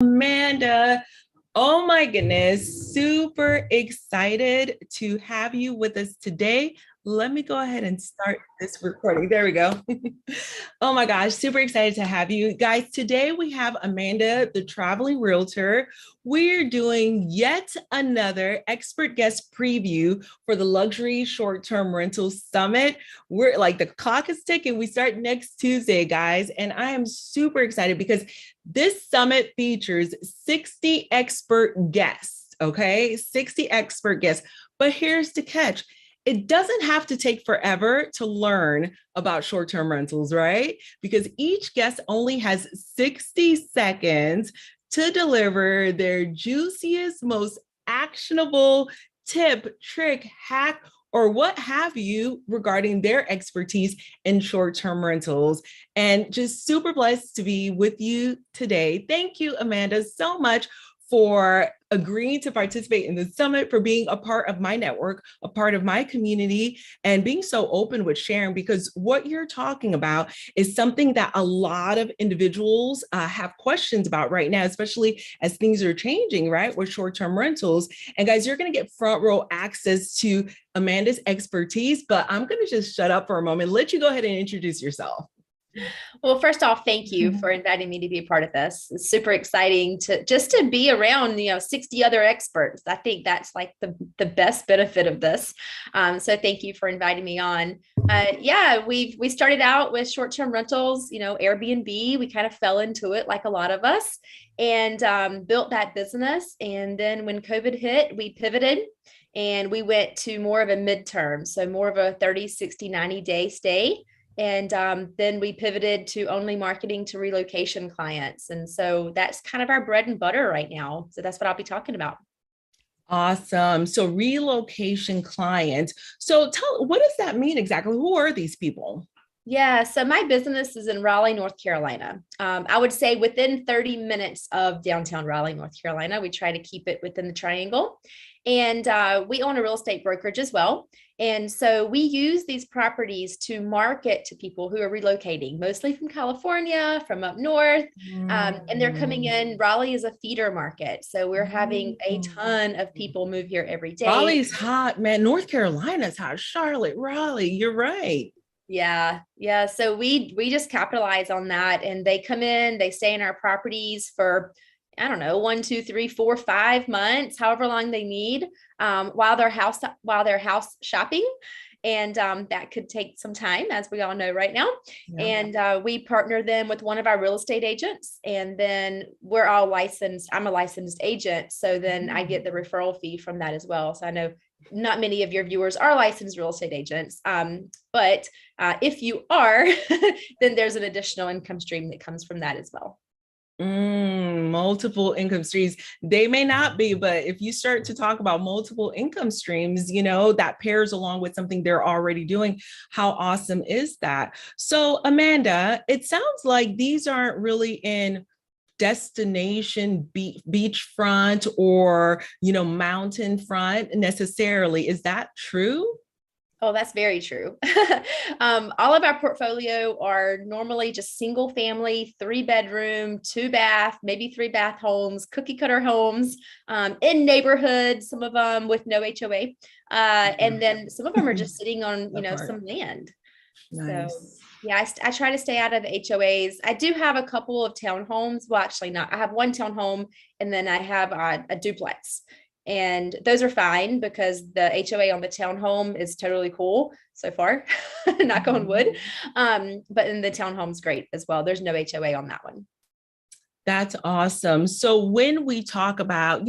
Amanda, oh my goodness, super excited to have you with us today. Let me go ahead and start this recording. There we go. Oh my gosh, super excited to have you guys. Today we have Amanda, the traveling realtor. We're doing yet another expert guest preview for the Luxury Short-Term Rental Summit. We're like the clock is ticking. We start next Tuesday, guys, and I am super excited because this summit features 60 expert guests, okay? 60 expert guests. But here's the catch. It doesn't have to take forever to learn about short-term rentals, right? Because each guest only has 60 seconds to deliver their juiciest, most actionable tip, trick, hack, or what have you regarding their expertise in short-term rentals. And just super blessed to be with you today. Thank you, Amanda, so much for agreeing to participate in the summit, for being a part of my network, a part of my community, and being so open with sharing, because what you're talking about is something that a lot of individuals have questions about right now, especially as things are changing, right, with short-term rentals. And guys, you're going to get front row access to Amanda's expertise, but I'm going to just shut up for a moment, let you go ahead and introduce yourself. Well, first off, thank you for inviting me to be a part of this. It's super exciting to be around, 60 other experts. I think that's like the best benefit of this. So thank you for inviting me on. We started out with short-term rentals, Airbnb. We kind of fell into it like a lot of us and built that business. And then when COVID hit, we pivoted and we went to more of a midterm. So more of a 30, 60, 90-day stay. And then we pivoted to only marketing to relocation clients. And so that's kind of our bread and butter right now. So that's what I'll be talking about. Awesome. So relocation clients. So what does that mean exactly? Who are these people? Yeah, so my business is in Raleigh, North Carolina. I would say within 30 minutes of downtown Raleigh, North Carolina. We try to keep it within the triangle. And we own a real estate brokerage as well. And so we use these properties to market to people who are relocating, mostly from California, from up north. And they're coming in. Raleigh is a feeder market. So we're having a ton of people move here every day. Raleigh's hot, man. North Carolina's hot. Charlotte, Raleigh, you're right. Yeah. So we just capitalize on that, and they come in, they stay in our properties for, I don't know, 1, 2, 3, 4, 5 months, however long they need, while they're house shopping. And that could take some time, as we all know right now. Yeah. And we partner them with one of our real estate agents, and then we're all licensed. I'm a licensed agent. So then I get the referral fee from that as well. So I know not many of your viewers are licensed real estate agents. But if you are, then there's an additional income stream that comes from that as well. Multiple income streams. They may not be, but if you start to talk about multiple income streams, that pairs along with something they're already doing. How awesome is that? So, Amanda, it sounds like these aren't really in destination beachfront or, mountain front necessarily. Is that true? Oh, that's very true. All of our portfolio are normally just single family, 3-bedroom, 2-bath, maybe 3-bath homes, cookie cutter homes, in neighborhoods, some of them with no HOA. And then some of them are just sitting on, some land. Nice. So yeah, I try to stay out of the HOAs. I do have a couple of townhomes. Well, actually not. I have one townhome, and then I have a duplex. And those are fine because the HOA on the townhome is totally cool so far, knock on wood. But in the townhome's great as well. There's no HOA on that one. That's awesome. So when we talk about,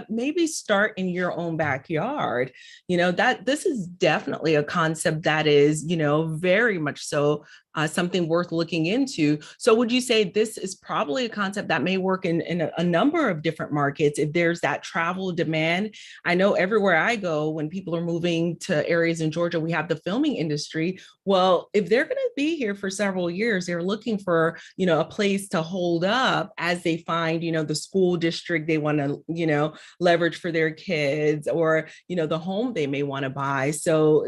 maybe start in your own backyard, that this is definitely a concept that is, very much so something worth looking into. So would you say this is probably a concept that may work in a number of different markets if there's that travel demand? I know everywhere I go, when people are moving to areas in Georgia, we have the filming industry. Well, if they're going to be here for several years, they're looking for, a place to hold up as they find, the school district they want to, leverage for their kids, or, the home they may want to buy. So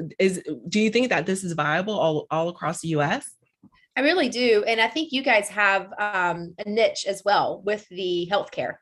do you think that this is viable all across the US? I really do. And I think you guys have a niche as well with the healthcare.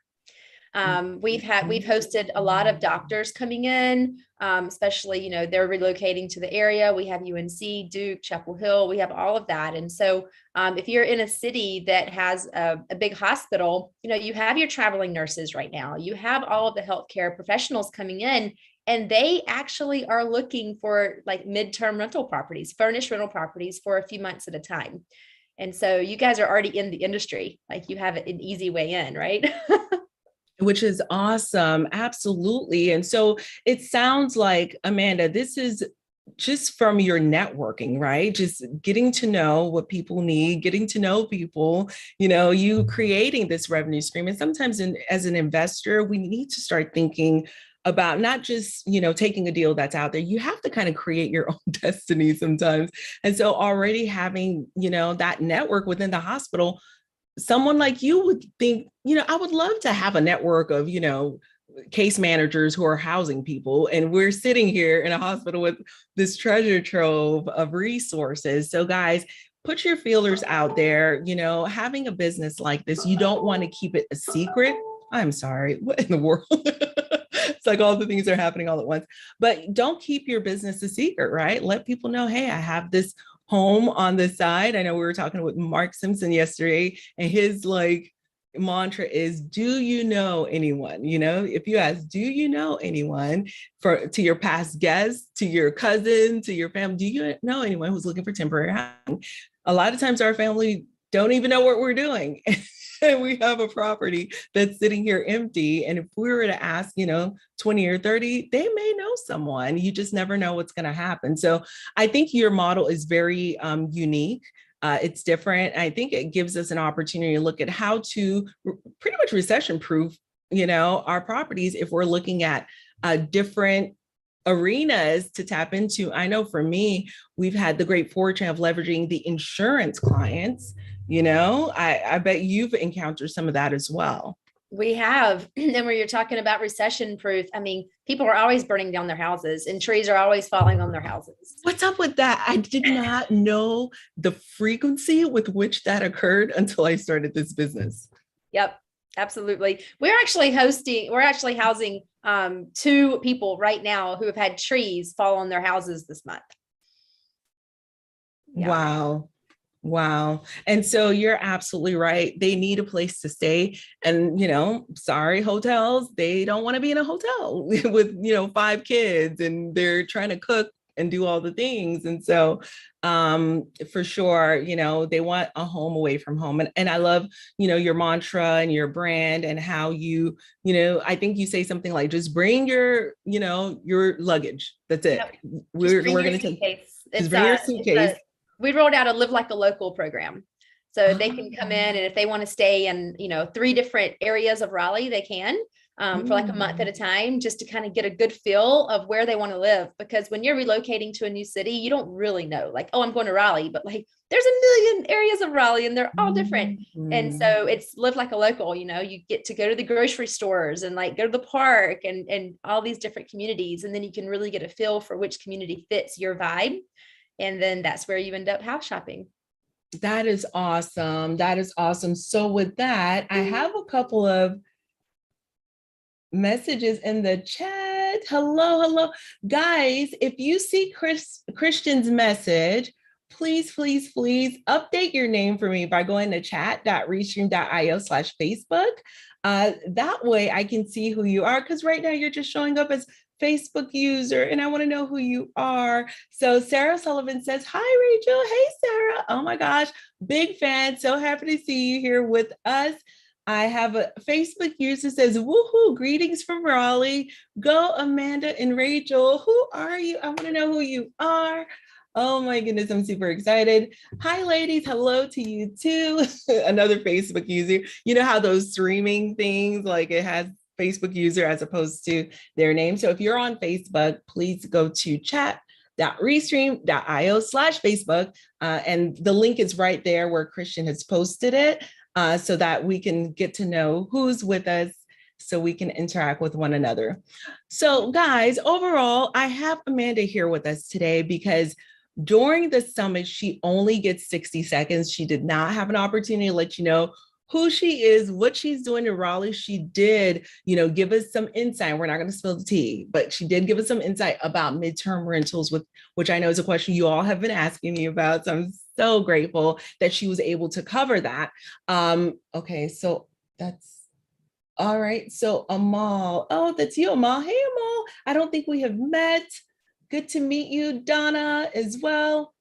We've hosted a lot of doctors coming in, especially, they're relocating to the area. We have UNC, Duke, Chapel Hill, we have all of that. And so if you're in a city that has a big hospital, you have your traveling nurses right now, you have all of the healthcare professionals coming in, and they actually are looking for like midterm rental properties, furnished rental properties for a few months at a time. And so you guys are already in the industry, like you have an easy way in, right? Which is awesome. Absolutely. And so it sounds like, Amanda, this is just from your networking, right? Just getting to know what people need, getting to know people, you creating this revenue stream. And sometimes as an investor, we need to start thinking about not just, taking a deal that's out there. You have to kind of create your own destiny sometimes. And so already having, that network within the hospital, someone like you would think, I would love to have a network of, case managers who are housing people. And we're sitting here in a hospital with this treasure trove of resources. So guys, put your feelers out there. Having a business like this, you don't want to keep it a secret. I'm sorry, what in the world? It's like all the things are happening all at once, but don't keep your business a secret, right? Let people know, hey, I have this home on the side. I know we were talking with Mark Simpson yesterday, and his mantra is, do you know anyone? If you ask, do you know anyone, to your past guests, to your cousin, to your family, do you know anyone who's looking for temporary housing? A lot of times our family don't even know what we're doing. And we have a property that's sitting here empty. And if we were to ask, 20 or 30, they may know someone. You just never know what's going to happen. So I think your model is very unique. It's different. I think it gives us an opportunity to look at how to pretty much recession proof, our properties if we're looking at different arenas to tap into. I know for me, we've had the great fortune of leveraging the insurance clients. I bet you've encountered some of that as well. We have. And when you're talking about recession proof, I mean, people are always burning down their houses and trees are always falling on their houses. What's up with that? I did not know the frequency with which that occurred until I started this business. Yep, absolutely. We're actually housing 2 people right now who have had trees fall on their houses this month. Yeah. Wow. And so you're absolutely right. They need a place to stay. And, sorry, hotels, they don't want to be in a hotel with, 5 kids and they're trying to cook and do all the things. And so for sure, they want a home away from home. And I love, your mantra and your brand and how you, I think you say something like, just bring your luggage. That's it. Yep. We're going to take, just bring your suitcase. We rolled out a Live Like a Local program. So they can come in, and if they want to stay in, 3 different areas of Raleigh, they can for like a month at a time, just to kind of get a good feel of where they want to live. Because when you're relocating to a new city, you don't really know, like, oh, I'm going to Raleigh, but like there's a million areas of Raleigh and they're all different. And so it's Live Like a Local, you get to go to the grocery stores and like go to the park and all these different communities. And then you can really get a feel for which community fits your vibe. And then that's where you end up house shopping. That is awesome. That is awesome. So with that, I have a couple of messages in the chat. Hello. Guys, if you see Christian's message, please update your name for me by going to chat.restream.io/Facebook. That way I can see who you are, because right now you're just showing up as Facebook user and I want to know who you are. So Sarah Sullivan says, hi, Rachel. Hey, Sarah. Oh my gosh. Big fan. So happy to see you here with us. I have a Facebook user says, woohoo, greetings from Raleigh. Go Amanda and Rachel. Who are you? I want to know who you are. Oh my goodness, I'm super excited. Hi, ladies. Hello to you too. Another Facebook user. You know how those streaming things, like it has Facebook user as opposed to their name. So if you're on Facebook, please go to chat.restream.io/Facebook. And the link is right there where Christian has posted it, so that we can get to know who's with us, so we can interact with one another. So guys, overall, I have Amanda here with us today because During the summit, she only gets 60 seconds. She did not have an opportunity to let you know who she is, what she's doing in Raleigh. She did, give us some insight. We're not going to spill the tea, but she did give us some insight about midterm rentals, which I know is a question you all have been asking me about. So I'm so grateful that she was able to cover that. Okay, so that's all right. So Amal, oh, that's you, Amal. Hey, Amal. I don't think we have met. Good to meet you, Donna, as well.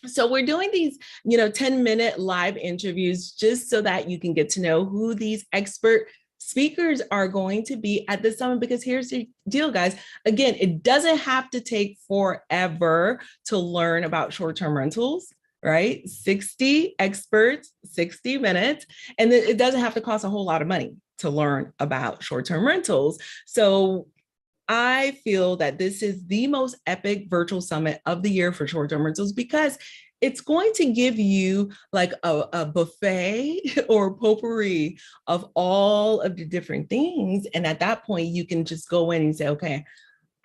So we're doing these, 10-minute live interviews just so that you can get to know who these expert speakers are going to be at the summit, because here's the deal, guys. Again, it doesn't have to take forever to learn about short-term rentals, right? 60 experts, 60 minutes, and it doesn't have to cost a whole lot of money to learn about short-term rentals. So I feel that this is the most epic virtual summit of the year for short-term rentals, because it's going to give you like a buffet or potpourri of all of the different things. And at that point, you can just go in and say, okay,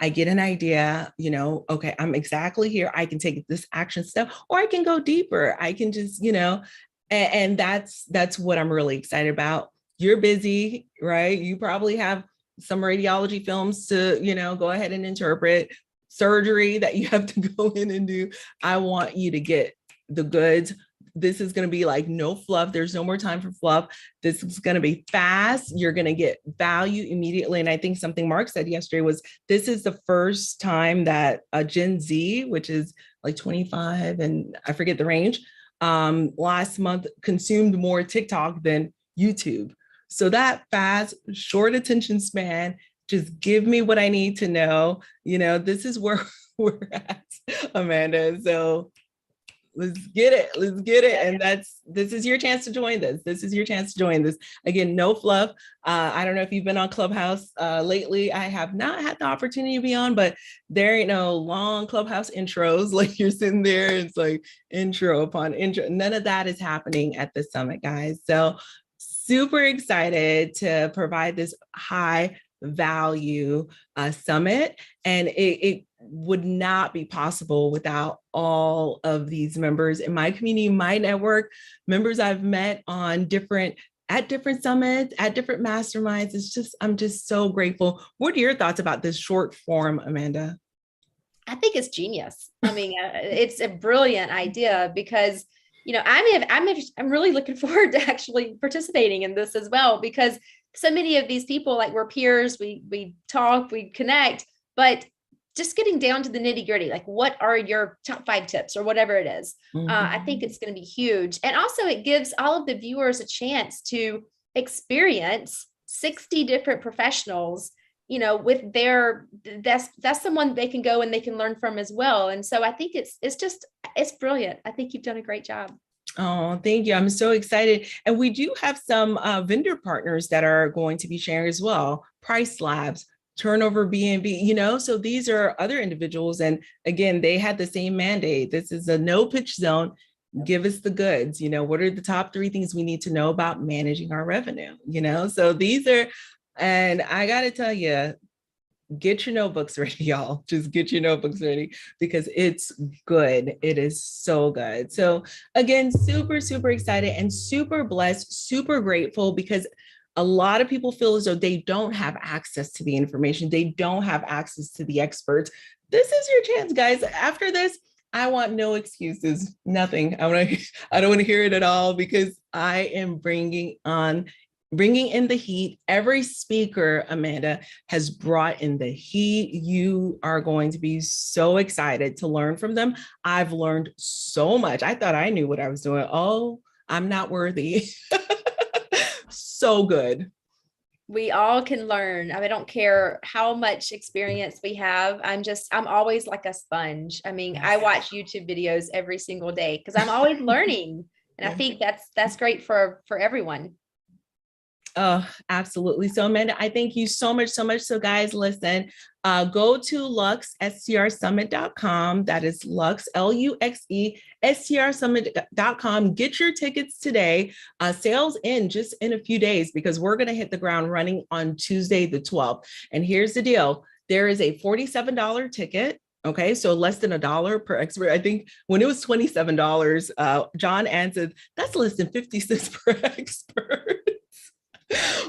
I get an idea, okay, I'm exactly here. I can take this action step, or I can go deeper. I can just, and that's what I'm really excited about. You're busy, right? You probably have some radiology films to, go ahead and interpret, surgery that you have to go in and do. I want you to get the goods. This is going to be like no fluff. There's no more time for fluff. This is going to be fast. You're going to get value immediately. And I think something Mark said yesterday was, this is the first time that a Gen Z, which is like 25, and I forget the range, last month consumed more TikTok than YouTube. So that fast, short attention span, just give me what I need to know. This is where we're at, Amanda. So let's get it. Let's get it. And this is your chance to join this. This is your chance to join this. Again, no fluff. I don't know if you've been on Clubhouse lately. I have not had the opportunity to be on, but there ain't no long Clubhouse intros. Like you're sitting there, it's like intro upon intro. None of that is happening at the summit, guys. So super excited to provide this high value summit. And it would not be possible without all of these members in my community, my network, members I've met on at different summits, at different masterminds. I'm just so grateful. What are your thoughts about this short form, Amanda? I think it's genius. I mean, it's a brilliant idea, because I'm really looking forward to actually participating in this as well, because so many of these people, like, we're peers, we talk, we connect, but just getting down to the nitty gritty, like, what are your top 5 tips or whatever it is? I think it's going to be huge. And also it gives all of the viewers a chance to experience 60 different professionals, with that's someone they can go and they can learn from as well. And so I think it's brilliant. I think you've done a great job. Oh, thank you. I'm so excited. And we do have some vendor partners that are going to be sharing as well. Price Labs, Turnover B&B, so these are other individuals. And again, they had the same mandate. This is a no pitch zone. Give us the goods. What are the top 3 things we need to know about managing our revenue? So these are, and I got to tell you, get your notebooks ready, y'all. Just get your notebooks ready, because it's good. It is so good. So again, super, super excited and super blessed, super grateful, because a lot of people feel as though they don't have access to the information. They don't have access to the experts. This is your chance, guys. After this, I want no excuses, nothing. I don't want to hear it at all, because I am bringing in the heat. Every speaker, Amanda, has brought in the heat. You are going to be so excited to learn from them. I've learned so much. I thought I knew what I was doing. Oh, I'm not worthy. So good. We all can learn. I don't care how much experience we have. I'm always like a sponge. I mean, I watch YouTube videos every single day because I'm always learning. And I think that's great for everyone. Oh, absolutely. So Amanda, I thank you so much, so much. So guys, listen, go to luxestrsummit.com. That is Lux, Luxe, strsummit.com. Get your tickets today. Sales in just in a few days, because we're going to hit the ground running on Tuesday, the 12th. And here's the deal. There is a $47 ticket. Okay, so less than $1 per expert. I think when it was $27, John answered, that's less than 50 cents per expert,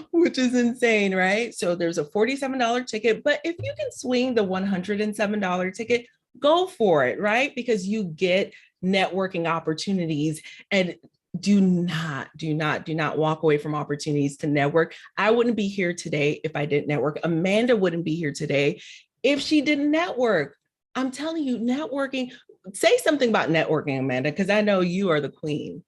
which is insane, right? So there's a $47 ticket, but if you can swing the $107 ticket, go for it, right? Because you get networking opportunities, and do not walk away from opportunities to network. I wouldn't be here today if I didn't network. Amanda wouldn't be here today if she didn't network. I'm telling you, networking, say something about networking, Amanda, because I know you are the queen.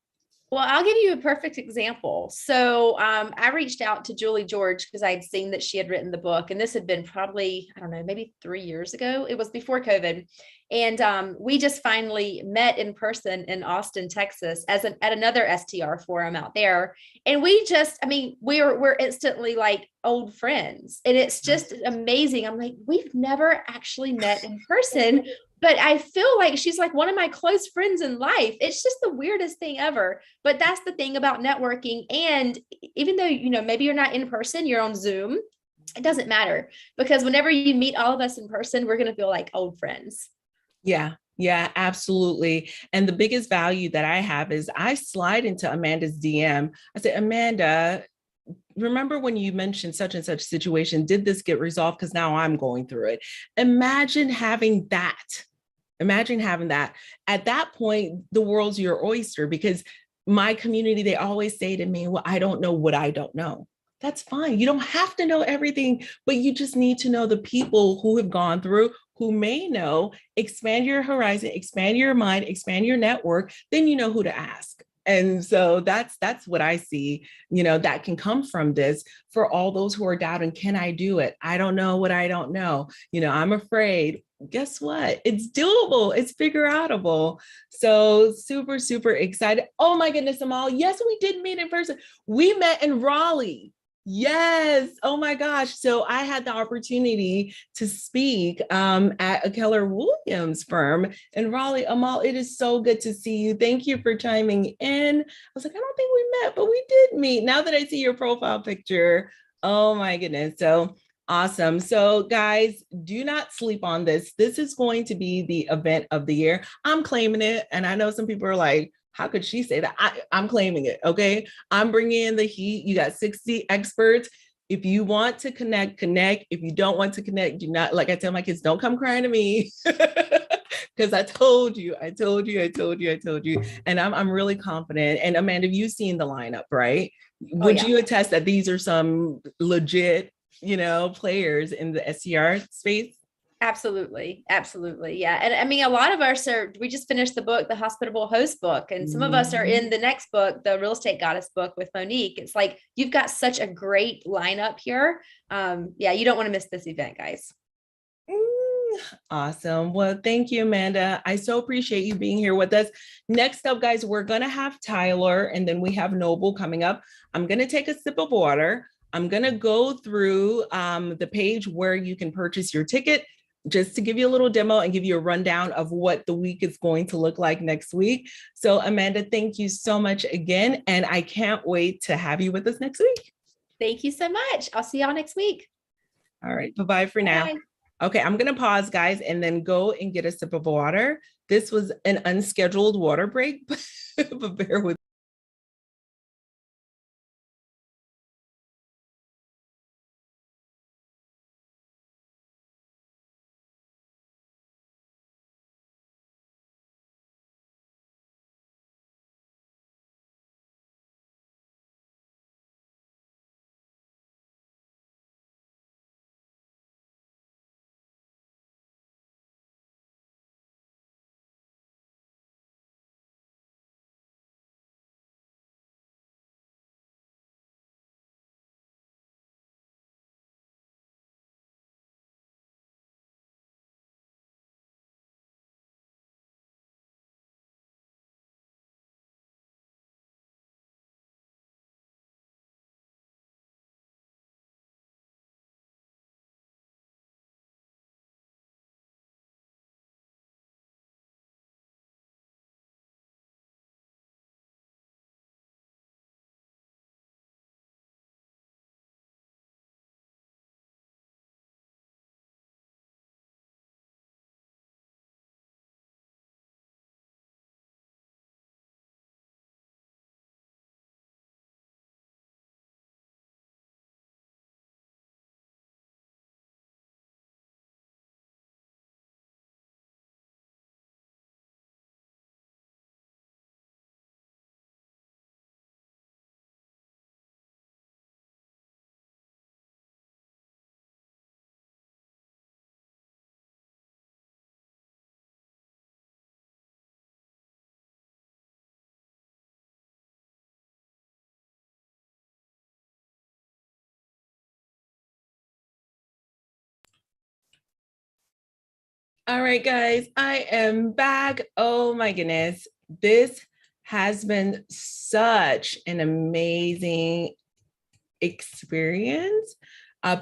Well, I'll give you a perfect example. So I reached out to Julie George because I had seen that she had written the book, and this had been probably, I don't know, maybe 3 years ago. It was before COVID. And we just finally met in person in Austin, Texas, at another STR forum out there. And we just, I mean, we're instantly like old friends. And it's just amazing. I'm like, we've never actually met in person, but I feel like she's like one of my close friends in life. It's just the weirdest thing ever. But that's the thing about networking. And even though, maybe you're not in person, you're on Zoom, it doesn't matter, because whenever you meet all of us in person, we're going to feel like old friends. Yeah, yeah, absolutely. And the biggest value that I have is I slide into Amanda's DM. I say, Amanda, remember when you mentioned such and such situation? Did this get resolved? Because now I'm going through it. Imagine having that. Imagine having that. At that point, the world's your oyster, because my community, they always say to me, well, I don't know what I don't know. That's fine. You don't have to know everything, but you just need to know the people who have gone through, who may know, expand your horizon, expand your mind, expand your network, then you know who to ask. And so that's what I see, that can come from this. For all those who are doubting, can I do it? I don't know what I don't know. I'm afraid. Guess what? It's doable. It's figure outable. So super, super excited. Oh my goodness, Amal. Yes, we did meet in person. We met in Raleigh. Yes. Oh my gosh. So I had the opportunity to speak at a Keller Williams firm in Raleigh. Amal, it is so good to see you. Thank you for chiming in. I was like, I don't think we met, but we did meet. Now that I see your profile picture, oh my goodness. So awesome. So guys, do not sleep on this. This is going to be the event of the year. I'm claiming it. And I know some people are like, how could she say that? I'm claiming it. Okay. I'm bringing in the heat. You got 60 experts. If you want to connect, connect. If you don't want to connect, do not, like I tell my kids, don't come crying to me. Because I told you. And I'm really confident. And Amanda, you've seen the lineup, right? Oh, Would yeah. you attest that these are some legit, players in the SCR space? Absolutely. Absolutely. Yeah. And I mean, a lot of us we just finished the book, the Hospitable Host book, and some of us are in the next book, the Real Estate Goddess book with Monique. It's like, you've got such a great lineup here. Yeah, you don't want to miss this event, guys. Awesome. Well, thank you, Amanda. I so appreciate you being here with us. Next up, guys, we're going to have Tyler, and then we have Noble coming up. I'm going to take a sip of water. I'm going to go through the page where you can purchase your ticket, just to give you a little demo and give you a rundown of what the week is going to look like next week. So Amanda, thank you so much again. And I can't wait to have you with us next week. Thank you so much. I'll see y'all next week. All right. Bye-bye for now. Bye. Okay, I'm going to pause, guys, and then go and get a sip of water. This was an unscheduled water break, but bear with All right, guys, I am back. Oh my goodness. This has been such an amazing experience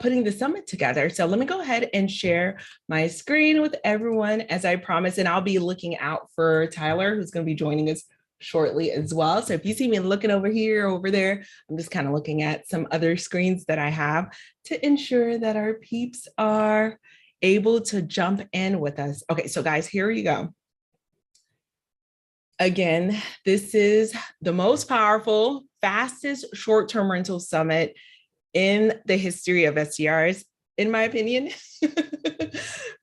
putting the summit together. So let me go ahead and share my screen with everyone as I promised, and I'll be looking out for Tyler, who's going to be joining us shortly as well. So if you see me looking over here, over there, I'm just kind of looking at some other screens that I have to ensure that our peeps are able to jump in with us. Okay, so guys, here you go. Again, this is the most powerful, fastest short-term rental summit in the history of STRs, in my opinion,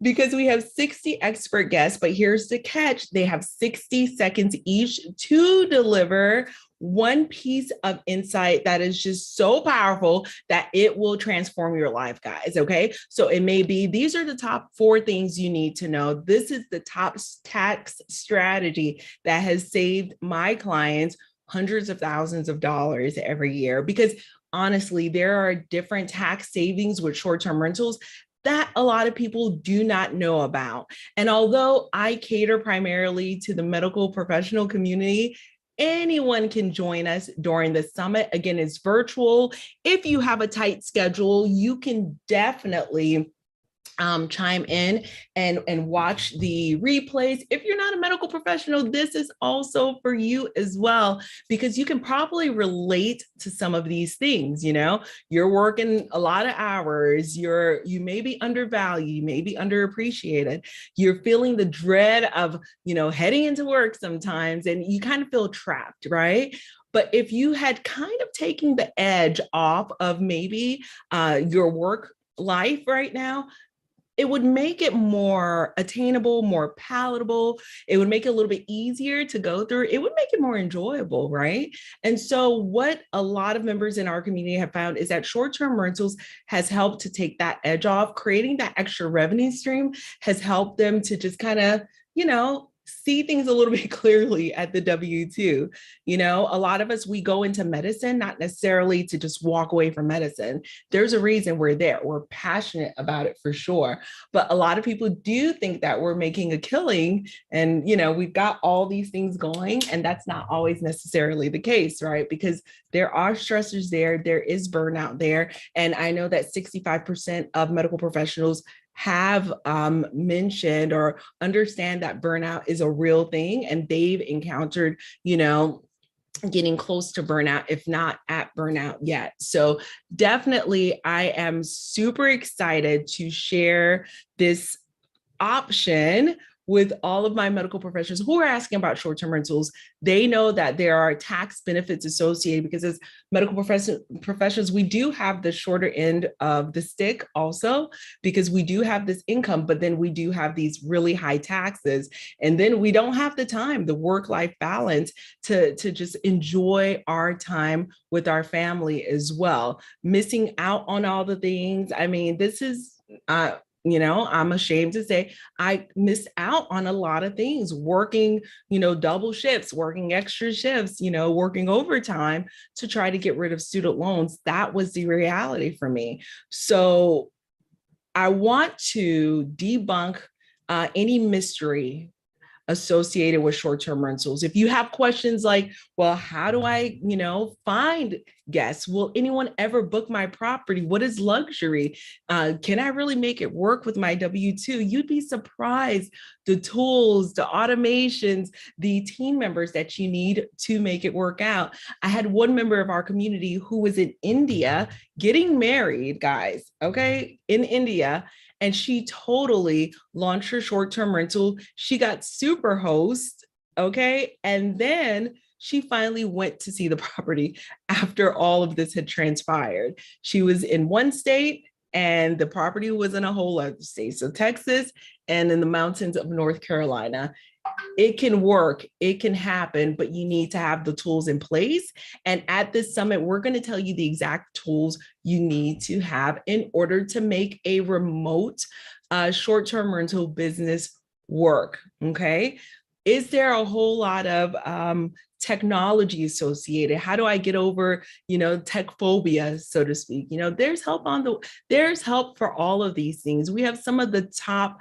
because we have 60 expert guests, but here's the catch. They have 60 seconds each to deliver one piece of insight that is just so powerful that it will transform your life, guys. Okay. So it may be, these are the top 4 things you need to know. This is the top tax strategy that has saved my clients hundreds of thousands of dollars every year, because honestly, there are different tax savings with short-term rentals that a lot of people do not know about. And although I cater primarily to the medical professional community, anyone can join us during the summit. Again, it's virtual. If you have a tight schedule, you can definitely chime in and watch the replays. If you're not a medical professional, this is also for you as well, because you can probably relate to some of these things. You know, you're working a lot of hours, you may be undervalued, you may be underappreciated, you're feeling the dread of, heading into work sometimes, and you kind of feel trapped, right? But if you had kind of taken the edge off of maybe your work life right now, it would make it more attainable, more palatable. It would make it a little bit easier to go through. It would make it more enjoyable, right? And so what a lot of members in our community have found is that short-term rentals has helped to take that edge off. Creating that extra revenue stream has helped them to just kind of, see things a little bit clearly at the W-2. A lot of us, we go into medicine, not necessarily to just walk away from medicine. There's a reason we're there. We're passionate about it for sure. But a lot of people do think that we're making a killing and, we've got all these things going, and that's not always necessarily the case, right? Because there are stressors there. There is burnout there. And I know that 65% of medical professionals have mentioned or understand that burnout is a real thing, and they've encountered, getting close to burnout, if not at burnout yet. So definitely, I am super excited to share this option with all of my medical professionals who are asking about short-term rentals. They know that there are tax benefits associated, because as medical professionals, we do have the shorter end of the stick also, because we do have this income, but then we do have these really high taxes. And then we don't have the time, the work-life balance to just enjoy our time with our family as well. Missing out on all the things. I mean, this is, I'm ashamed to say I missed out on a lot of things, working, double shifts, working extra shifts, working overtime to try to get rid of student loans. That was the reality for me. So I want to debunk any mystery associated with short-term rentals. If you have questions like, well, how do I, find guests? Will anyone ever book my property? What is luxury? Can I really make it work with my W-2? You'd be surprised the tools, the automations, the team members that you need to make it work out. I had one member of our community who was in India getting married, guys, okay, in India. And she totally launched her short-term rental. She got Superhost, okay? And then she finally went to see the property after all of this had transpired. She was in one state and the property was in a whole other state. So Texas and in the mountains of North Carolina. It can work, it can happen, but you need to have the tools in place. And at this summit, we're going to tell you the exact tools you need to have in order to make a remote short-term rental business work. Okay. Is there a whole lot of technology associated? How do I get over, tech phobia, so to speak? There's help for all of these things. We have some of the top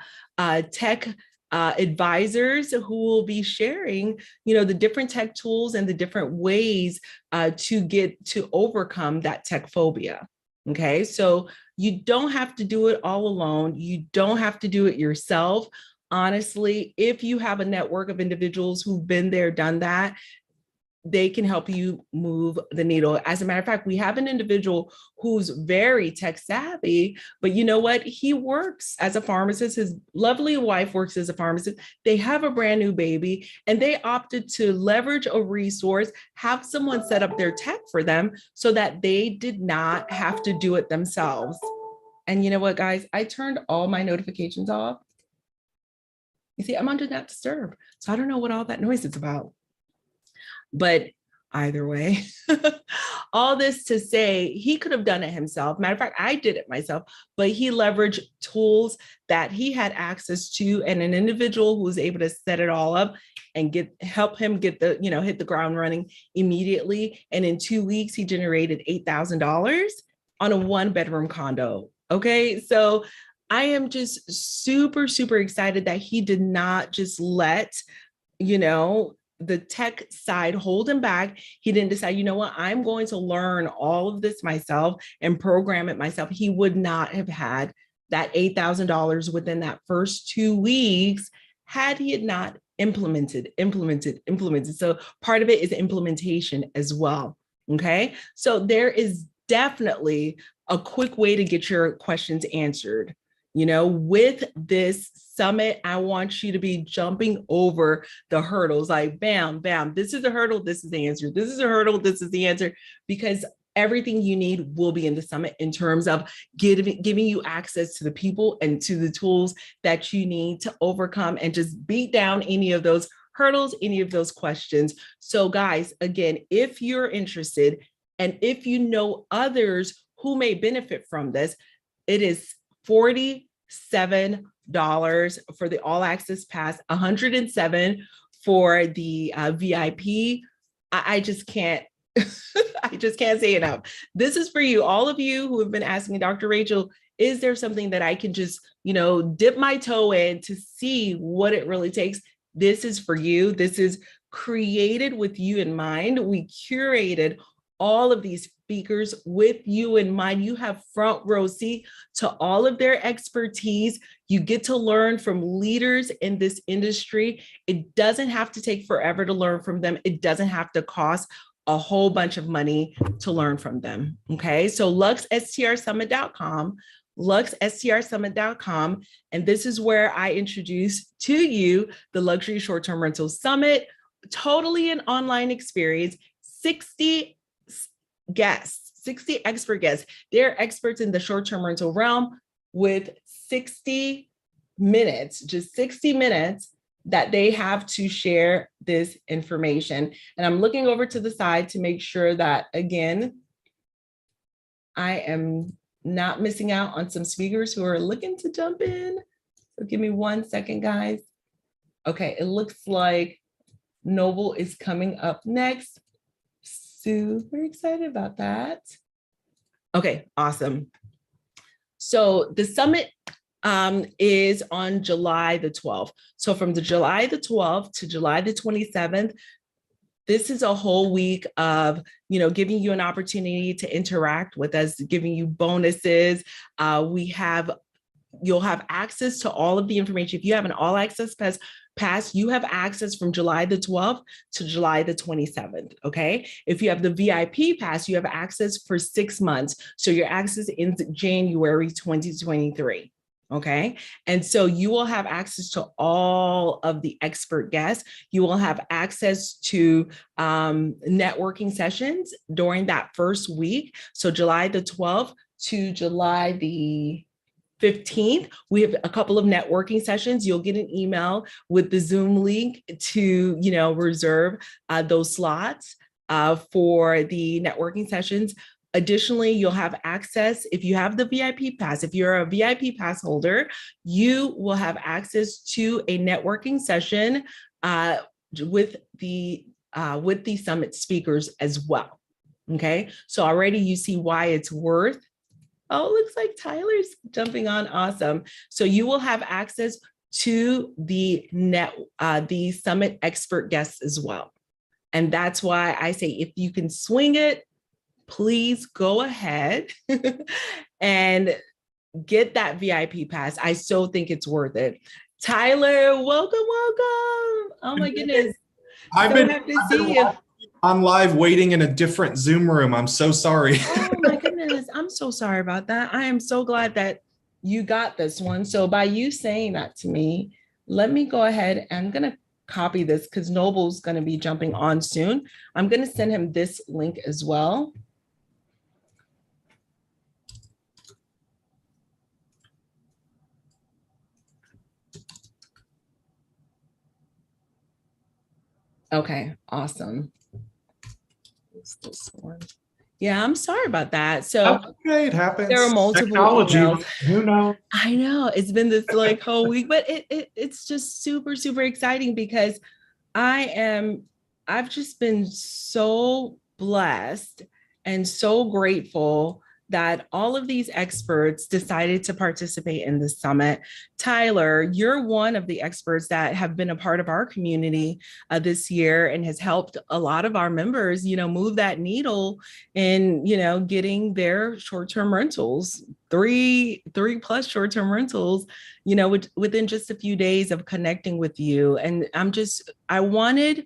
tech advisors who will be sharing, the different tech tools and the different ways to overcome that tech phobia. Okay, so you don't have to do it all alone. You don't have to do it yourself. Honestly, if you have a network of individuals who've been there, done that, they can help you move the needle. As a matter of fact, we have an individual who's very tech savvy, but you know what? He works as a pharmacist. His lovely wife works as a pharmacist. They have a brand new baby, and they opted to leverage a resource, have someone set up their tech for them so that they did not have to do it themselves. And you know what, guys? I turned all my notifications off. You see, I'm under not disturb. So I don't know what all that noise is about. But either way, all this to say, he could have done it himself. Matter of fact, I did it myself, but he leveraged tools that he had access to and an individual who was able to set it all up and help him get hit the ground running immediately. And in 2 weeks, he generated $8,000 on a 1-bedroom condo. Okay, so I am just super, super excited that he did not just let, the tech side hold him back. He didn't decide, you know what, I'm going to learn all of this myself and program it myself. He would not have had that $8,000 within that first 2 weeks had he had not implemented. So part of it is implementation as well. Okay, so there is definitely a quick way to get your questions answered. With this summit, I want you to be jumping over the hurdles, like bam, bam, this is the hurdle, this is the answer, this is a hurdle, this is the answer, because everything you need will be in the summit in terms of giving you access to the people and to the tools that you need to overcome and just beat down any of those hurdles, any of those questions. So guys, again, if you're interested and if you know others who may benefit from this, it is $47 for the all access pass, $107 for the VIP. I just can't, I just can't say enough. This is for you, all of you who have been asking Dr. Rachel, is there something that I can just, dip my toe in to see what it really takes? This is for you. This is created with you in mind. We curated all of these speakers with you in mind. You have front row seat to all of their expertise. You get to learn from leaders in this industry. It doesn't have to take forever to learn from them. It doesn't have to cost a whole bunch of money to learn from them. Okay, so luxstrsummit.com, luxstrsummit.com, and this is where I introduce to you the Luxury Short-Term Rental Summit, totally an online experience, 60 guests, 60 expert guests. They're experts in the short-term rental realm with 60 minutes, just 60 minutes that they have to share this information. And I'm looking over to the side to make sure that, again, I am not missing out on some speakers who are looking to jump in. So give me 1 second, guys. Okay, it looks like Noble is coming up next. Super excited about that. Okay, awesome. So the summit is on July the 12th. So from the July the 12th to July the 27th, this is a whole week of, giving you an opportunity to interact with us, giving you bonuses. You'll have access to all of the information. If you have an all access pass, you have access from July the 12th to July the 27th, okay? If you have the VIP pass, you have access for 6 months. So your access ends January 2023, okay? And so you will have access to all of the expert guests. You will have access to networking sessions during that first week. So July the 12th to July the 15th, we have a couple of networking sessions. You'll get an email with the Zoom link to, reserve those slots for the networking sessions. Additionally, you'll have access, if you have the VIP pass, if you're a VIP pass holder, you will have access to a networking session with the with the summit speakers as well. Okay, so already you see why it's worth. Oh, it looks like Tyler's jumping on. Awesome. So you will have access to the summit expert guests as well. And that's why I say, if you can swing it, please go ahead and get that VIP pass. I so think it's worth it. Tyler, welcome, welcome. Oh my goodness. I've been on live waiting in a different Zoom room. I'm so sorry. Oh my goodness. I'm so sorry about that. I am so glad that you got this one. So by you saying that to me, let me go ahead. I'm going to copy this because Noble's going to be jumping on soon. I'm going to send him this link as well. Okay, awesome. This one. Yeah, I'm sorry about that. So okay, it happens. There are multiple technology. Emails. Who knows? I know it's been this like whole week, but it's just super, super exciting because I've just been so blessed and so grateful that all of these experts decided to participate in the summit. Tyler, you're one of the experts that have been a part of our community this year and has helped a lot of our members, move that needle in, getting their short-term rentals, three plus short-term rentals, within just a few days of connecting with you. And I wanted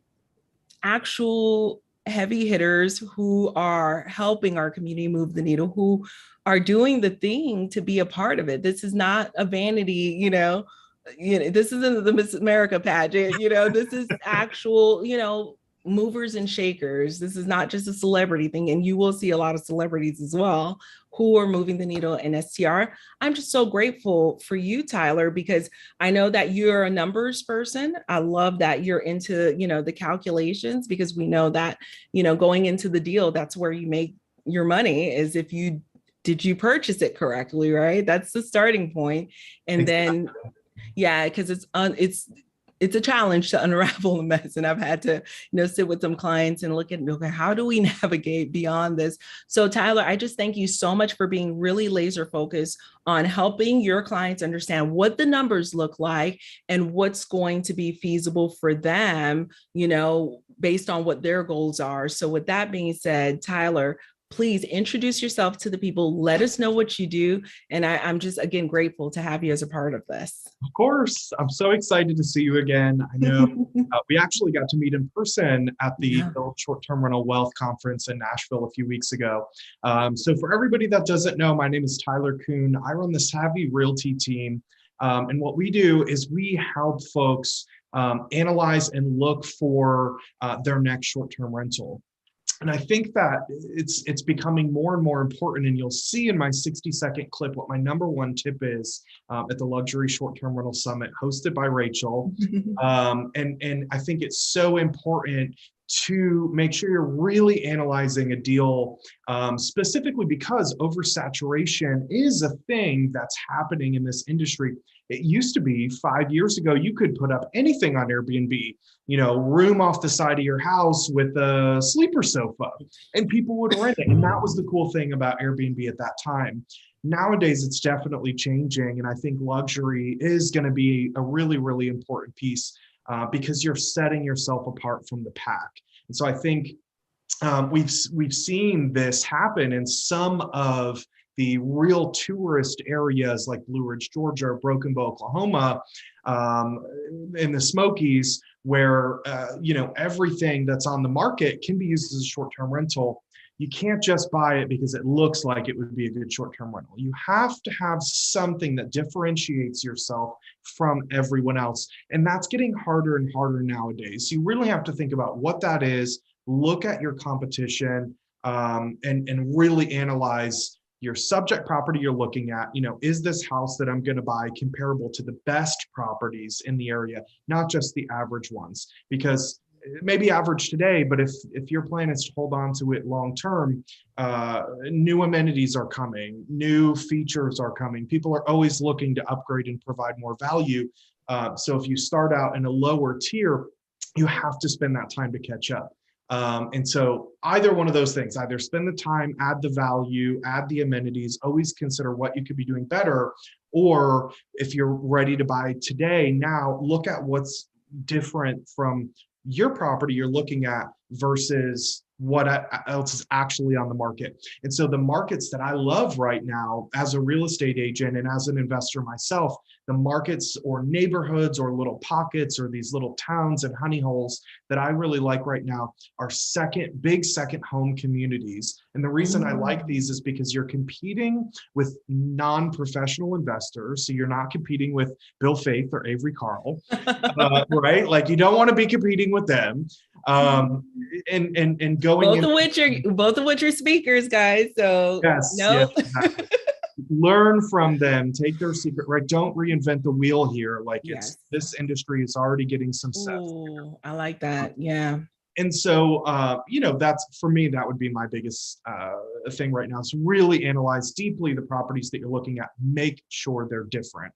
actual heavy hitters who are helping our community move the needle, who are doing the thing to be a part of it. This is not a vanity, this isn't the Miss America pageant, this is actual, movers and shakers. This is not just a celebrity thing. And you will see a lot of celebrities as well who are moving the needle in STR. I'm just so grateful for you, Tyler, because I know that you're a numbers person. I love that you're into, the calculations, because we know that, going into the deal, that's where you make your money, is did you purchase it correctly, right? That's the starting point. And exactly. Then, yeah, because it's a challenge to unravel a mess. And I've had to, sit with some clients and look at, okay, how do we navigate beyond this? So Tyler, I just thank you so much for being really laser focused on helping your clients understand what the numbers look like and what's going to be feasible for them, based on what their goals are. So with that being said, Tyler, please introduce yourself to the people. Let us know what you do. And I'm just, again, grateful to have you as a part of this. Of course. I'm so excited to see you again. I know we actually got to meet in person at the Build Short-Term Rental Wealth Conference in Nashville a few weeks ago. So for everybody that doesn't know, my name is Tyler Coon. I run the Savvy Realty team. And what we do is we help folks analyze and look for their next short-term rental. And I think that it's becoming more and more important, and you'll see in my 60-second clip what my number one tip is at the Luxury Short-Term Rental Summit hosted by Rachel. And I think it's so important to make sure you're really analyzing a deal, specifically because oversaturation is a thing that's happening in this industry. It used to be 5 years ago, you could put up anything on Airbnb, room off the side of your house with a sleeper sofa, and people would rent it. And that was the cool thing about Airbnb at that time. Nowadays, it's definitely changing. And I think luxury is going to be a really, really important piece because you're setting yourself apart from the pack. And so I think we've seen this happen in some of the real tourist areas like Blue Ridge, Georgia, or Broken Bow, Oklahoma, in the Smokies, where everything that's on the market can be used as a short-term rental. You can't just buy it because it looks like it would be a good short-term rental. You have to have something that differentiates yourself from everyone else. And that's getting harder and harder nowadays. You really have to think about what that is, look at your competition, and really analyze your subject property you're looking at. Is this house that I'm going to buy comparable to the best properties in the area, not just the average ones? Because it may be average today, but if your plan is to hold on to it long term, new amenities are coming, new features are coming. People are always looking to upgrade and provide more value. So if you start out in a lower tier, you have to spend that time to catch up. And so either one of those things, either spend the time, add the value, add the amenities, always consider what you could be doing better. Or if you're ready to buy today, now look at what's different from your property you're looking at versus what else is actually on the market. And so the markets that I love right now as a real estate agent and as an investor myself, the markets or neighborhoods or little pockets or these little towns and honey holes that I really like right now are big second home communities. And the reason I like these is because you're competing with non-professional investors. So you're not competing with Bill Faith or Avery Carl, right? Like you don't want to be competing with them. And going both of which are speakers, guys. So yes, exactly. Learn from them, take their secret, right? Don't reinvent the wheel here. Like this industry is already getting some stuff. I like that. Yeah. And so, that's for me, that would be my biggest thing right now. So really analyze deeply the properties that you're looking at, make sure they're different.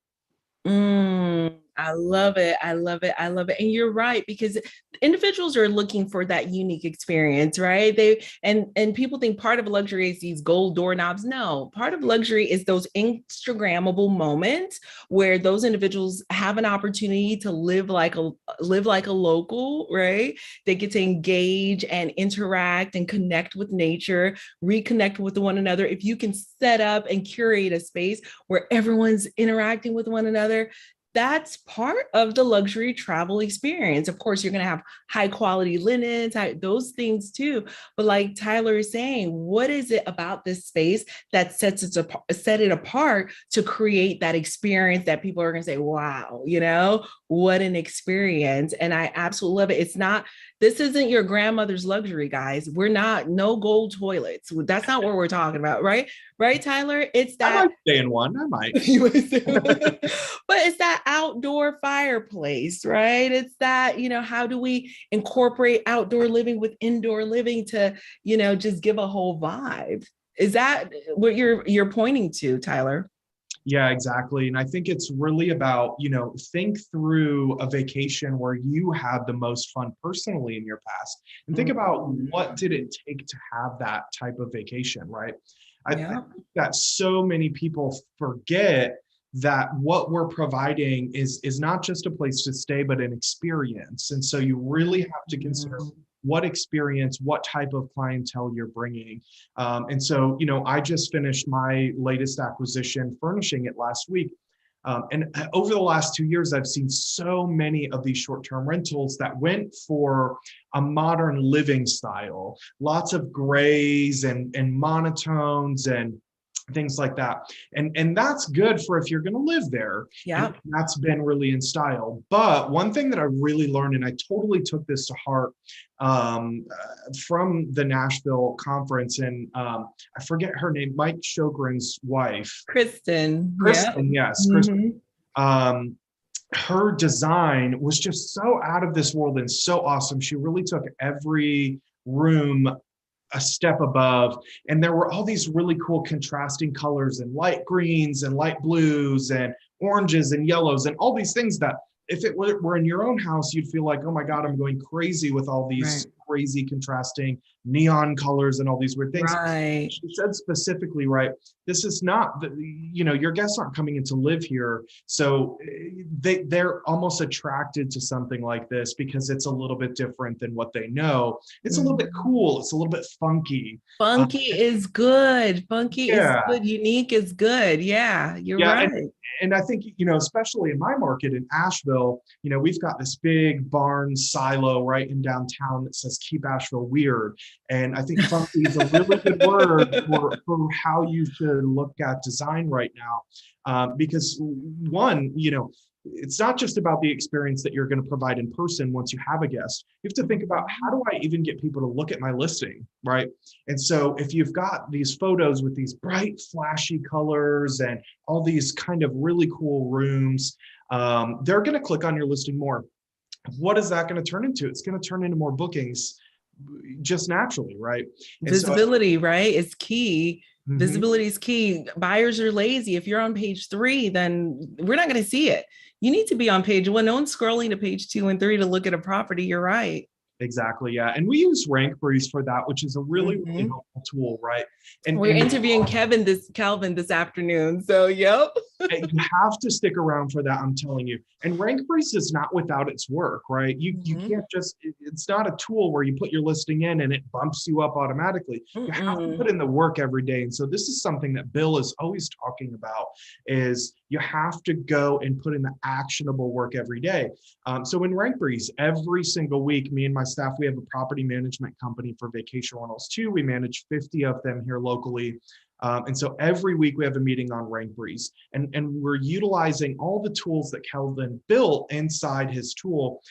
I love it. I love it. I love it. And you're right, because individuals are looking for that unique experience, right? And people think part of luxury is these gold doorknobs. No, part of luxury is those Instagrammable moments where those individuals have an opportunity to live like a local, right? They get to engage and interact and connect with nature, reconnect with one another. If you can set up and curate a space where everyone's interacting with one another, that's part of the luxury travel experience. Of course, you're going to have high quality linens, those things too. But like Tyler is saying, what is it about this space that set it apart to create that experience that people are going to say, wow, what an experience. And I absolutely love it. This isn't your grandmother's luxury, guys. No gold toilets. That's not what we're talking about, right? Right, Tyler? It's that. I might stay in one. I might. But it's that outdoor fireplace, right? It's that, how do we incorporate outdoor living with indoor living to, just give a whole vibe? Is that what you're pointing to, Tyler? Yeah, exactly. And I think it's really about, think through a vacation where you had the most fun personally in your past, and think about what did it take to have that type of vacation, right? I think that so many people forget that what we're providing is not just a place to stay, but an experience. And so you really have to consider what experience, what type of clientele you're bringing. And so, I just finished my latest acquisition, furnishing it last week. And over the last 2 years, I've seen so many of these short-term rentals that went for a modern living style, lots of grays and monotones and things like that. And that's good for if you're going to live there. Yeah. That's been really in style. But one thing that I really learned, and I totally took this to heart from the Nashville conference, and I forget her name, Mike Sjogren's wife. Kristen, yes. Kristen. Her design was just so out of this world and so awesome. She really took every room a step above, and there were all these really cool contrasting colors and light greens and light blues and oranges and yellows and all these things that if it were in your own house, you'd feel like, oh my God, I'm going crazy with all these crazy contrasting neon colors and all these weird things. Right. She said specifically, right, this is not, your guests aren't coming in to live here. So they're almost attracted to something like this because it's a little bit different than what they know. It's a little bit cool. It's a little bit funky. Funky is good. Funky is good. Unique is good. Yeah, you're right. And I think, especially in my market in Asheville, we've got this big barn silo right in downtown that says keep Asheville weird. And I think funky is a really good word for how you should look at design right now. Because one, it's not just about the experience that you're going to provide in person once you have a guest. You have to think about, how do I even get people to look at my listing, right? And so if you've got these photos with these bright, flashy colors and all these kind of really cool rooms, they're going to click on your listing more. What is that going to turn into? It's going to turn into more bookings just naturally, right? And visibility, right, is key. Visibility is key. Buyers are lazy. If you're on page 3, then we're not going to see it. You need to be on page 1. No one's scrolling to page 2 and 3 to look at a property. You're right. Exactly. Yeah. And we use RankBreeze for that, which is a really, really helpful tool, right? We're interviewing Kelvin this afternoon. So, yep. You have to stick around for that, I'm telling you. And RankBreeze is not without its work, right? You can't just, it's not a tool where you put your listing in and it bumps you up automatically. You have to put in the work every day. And so this is something that Bill is always talking about, is you have to go and put in the actionable work every day. So in RankBreeze, every single week, me and my staff, we have a property management company for vacation rentals too. We manage 50 of them here locally. And so every week we have a meeting on RankBreeze, and we're utilizing all the tools that Kelvin built inside his tool,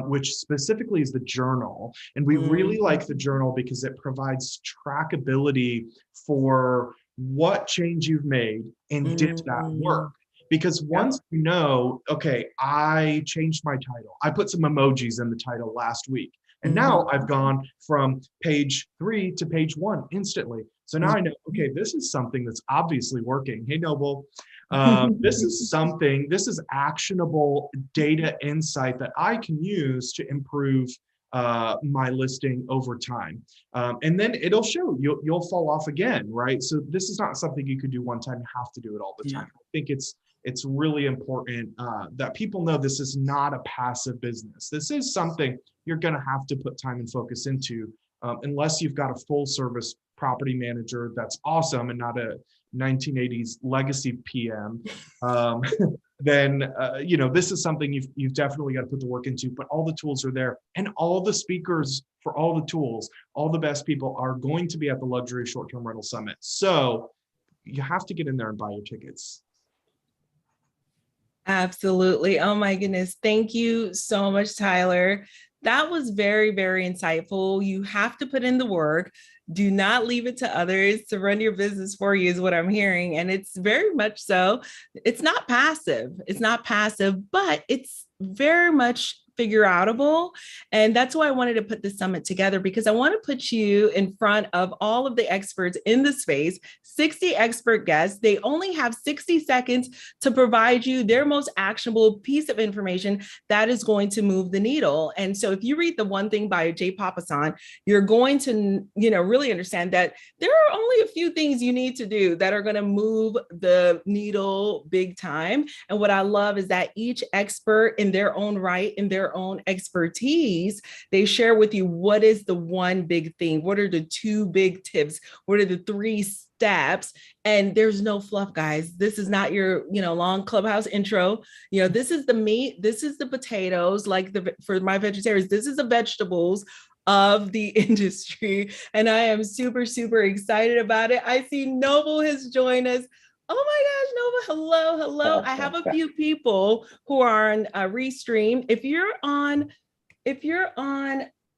which specifically is the journal. And we really like the journal because it provides trackability for what change you've made and did that work. Because once you know, okay, I changed my title. I put some emojis in the title last week. And now I've gone from page 3 to page 1 instantly. So now I know, okay, this is something that's obviously working. Hey, Noble, this is actionable data insight that I can use to improve my listing over time. And then it'll show you'll fall off again, right? So this is not something you could do one time. You have to do it all the time. I think it's really important that people know this is not a passive business. This is something you're going to have to put time and focus into, unless you've got a full service property manager that's awesome and not a 1980s legacy PM. Then this is something you've definitely got to put the work into. But all the tools are there, and all the speakers for all the tools, all the best people are going to be at the Luxury Short-Term Rental Summit. So you have to get in there and buy your tickets. Absolutely. Oh my goodness. Thank you so much, Tyler. That was very, very insightful. You have to put in the work. Do not leave it to others to run your business for you, is what I'm hearing. And it's very much so. It's not passive. It's not passive, but it's very much figure outable. And that's why I wanted to put the summit together, because I want to put you in front of all of the experts in the space, 60 expert guests. They only have 60 seconds to provide you their most actionable piece of information that is going to move the needle. And so if you read the One Thing by Jay Papasan, you're going to, really understand that there are only a few things you need to do that are going to move the needle big time. And what I love is that each expert in their own right, in their own expertise, they share with you what is the one big thing, what are the 2 big tips, what are the 3 steps. And there's no fluff, guys. This is not your long Clubhouse intro. This is the meat, this is the potatoes, like for my vegetarians, this is the vegetables of the industry. And I am super, super excited about it. I see Noble has joined us. Oh my gosh, Nova, hello. I have a few people who are on Restream. If you're on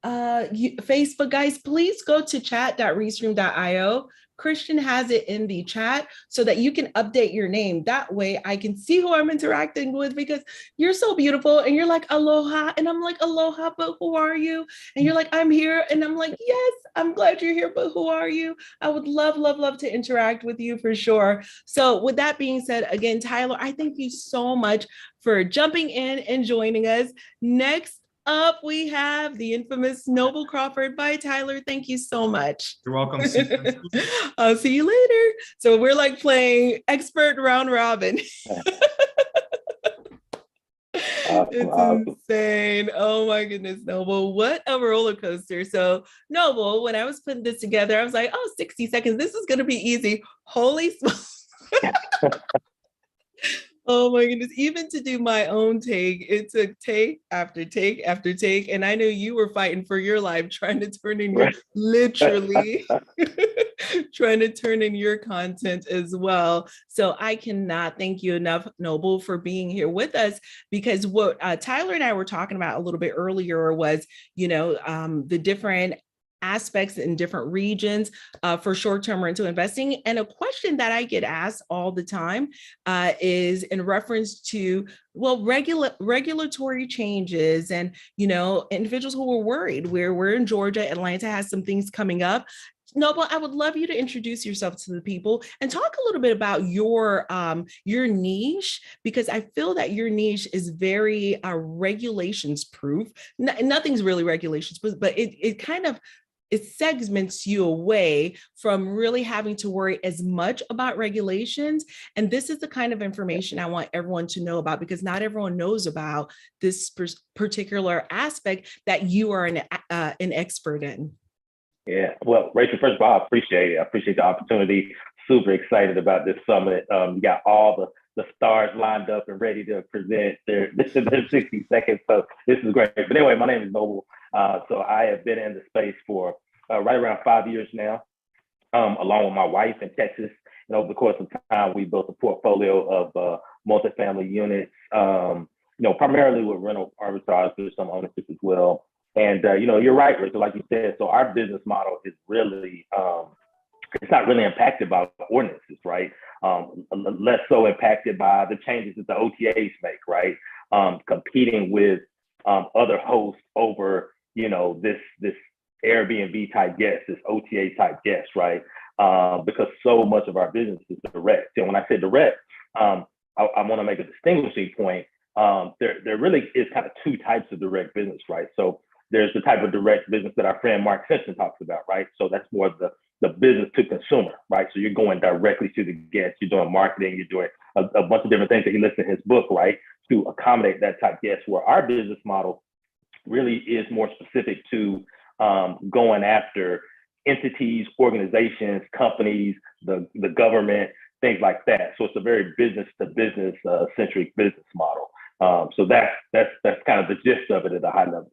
Facebook, guys, please go to chat.restream.io. Christian has it in the chat so that you can update your name. That way I can see who I'm interacting with, because you're so beautiful and you're like, aloha. And I'm like, aloha, but who are you? And you're like, I'm here. And I'm like, yes, I'm glad you're here, but who are you? I would love, love, love to interact with you for sure. So with that being said, again, Tyler, I thank you so much for jumping in and joining us. Next up, we have the infamous Noble Crawford by Tyler. Thank you so much. You're welcome. I'll see you later. So we're like playing expert round robin. It's insane. Oh my goodness, Noble. What a roller coaster. So Noble, when I was putting this together, I was like, 60 seconds. This is going to be easy. Holy smokes. Oh my goodness. Even to do my own take, it took take after take after take. And I know you were fighting for your life, trying to turn in your, literally trying to turn in your content as well. So I cannot thank you enough, Noble, for being here with us, because what Tyler and I were talking about a little bit earlier was, the different aspects in different regions for short-term rental investing. And a question that I get asked all the time is in reference to, regulatory changes and, individuals who are worried. We're in Georgia. Atlanta has some things coming up. Noble, I would love you to introduce yourself to the people and talk a little bit about your niche, because I feel that your niche is very regulations proof. Nothing's really regulations, but it kind of it segments you away from really having to worry as much about regulations. And this is the kind of information I want everyone to know about, because not everyone knows about this particular aspect that you are an expert in. Yeah, well, Rachel, first of all, I appreciate it. I appreciate the opportunity. Super excited about this summit. You got all the stars lined up and ready to present their 60 seconds. So this is great. But anyway, my name is Noble. So I have been in the space for right around 5 years now, along with my wife in Texas. And over the course of time, we built a portfolio of multifamily units, primarily with rental arbitrage, there's some ownership as well. And, you're right, Rachel, like you said, so our business model is really, it's not really impacted by ordinances, right? Less so impacted by the changes that the OTAs make, right? Competing with other hosts over, this Airbnb type guest, this OTA type guest, right? Because so much of our business is direct. And when I say direct, I want to make a distinguishing point. There really is kind of two types of direct business, right? So there's the type of direct business that our friend Mark Simpson talks about, right? So that's more of the business to consumer, right? So you're going directly to the guest, you're doing marketing, you're doing a bunch of different things that he lists in his book, right? To accommodate that type of guest, where our business model really is more specific to going after entities, organizations, companies, the government, things like that. So it's a very business to business centric business model. So that's kind of the gist of it at a high level.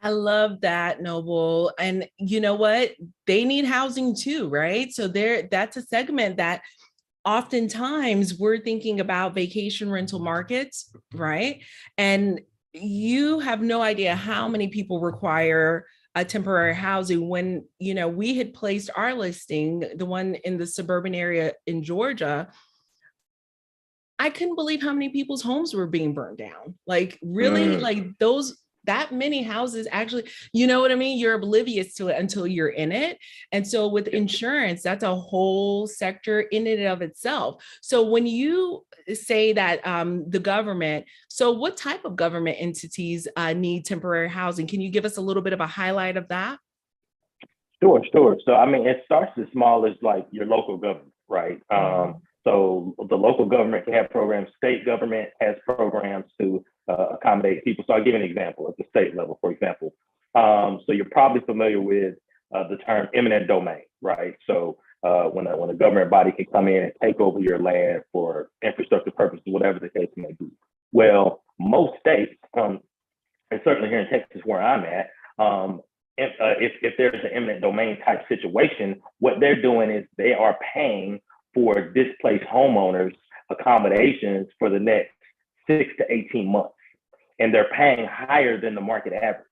I love that, Noble. And you know what? They need housing too, right? So that's a segment that oftentimes we're thinking about vacation rental markets, right? And you have no idea how many people require a temporary housing. When, we had placed our listing, the one in the suburban area in Georgia, I couldn't believe how many people's homes were being burned down. Like really, like that many houses actually, you know what I mean? You're oblivious to it until you're in it. And so with insurance, that's a whole sector in and of itself. So when you say that the government, so what type of government entities need temporary housing? Can you give us a little bit of a highlight of that? Sure. So, I mean, it starts as small as like your local government, right? So the local government can have programs, state government has programs to accommodate people. So I'll give you an example at the state level, for example. So you're probably familiar with the term eminent domain, right? So when a government body can come in and take over your land for infrastructure purposes, whatever the case may be. Well, most states, and certainly here in Texas where I'm at, if there's an eminent domain type situation, what they're doing is they are paying for displaced homeowners accommodations for the next 6 to 18 months. And they're paying higher than the market average,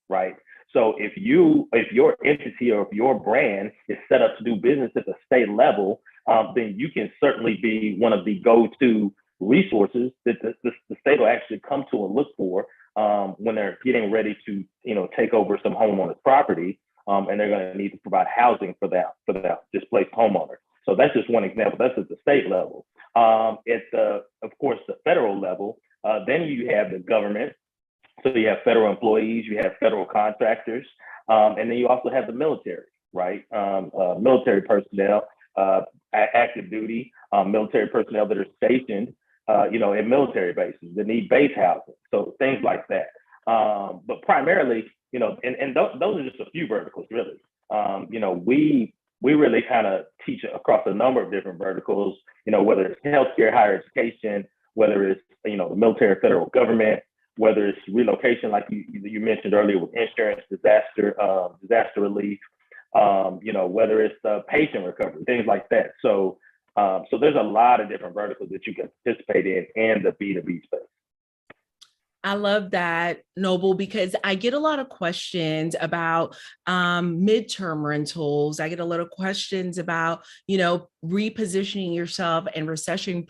right? So if your entity or if your brand is set up to do business at the state level, then you can certainly be one of the go-to resources that the state will actually come to and look for when they're getting ready to, take over some homeowner's property, and they're going to need to provide housing for that displaced homeowner. So that's just one example. That's at the state level. Of course, the federal level, then you have the government. So you have federal employees, you have federal contractors, and then you also have the military, right? Military personnel, active duty, military personnel that are stationed, in military bases that need base housing. So things like that. But primarily, and those are just a few verticals, really. We really kind of teach across a number of different verticals, whether it's healthcare, higher education, whether it's, the military, federal government, whether it's relocation, like you mentioned earlier with insurance, disaster relief, whether it's patient recovery, things like that. So there's a lot of different verticals that you can participate in the B2B space. I love that, Noble, because I get a lot of questions about midterm rentals. I get a lot of questions about, repositioning yourself and recession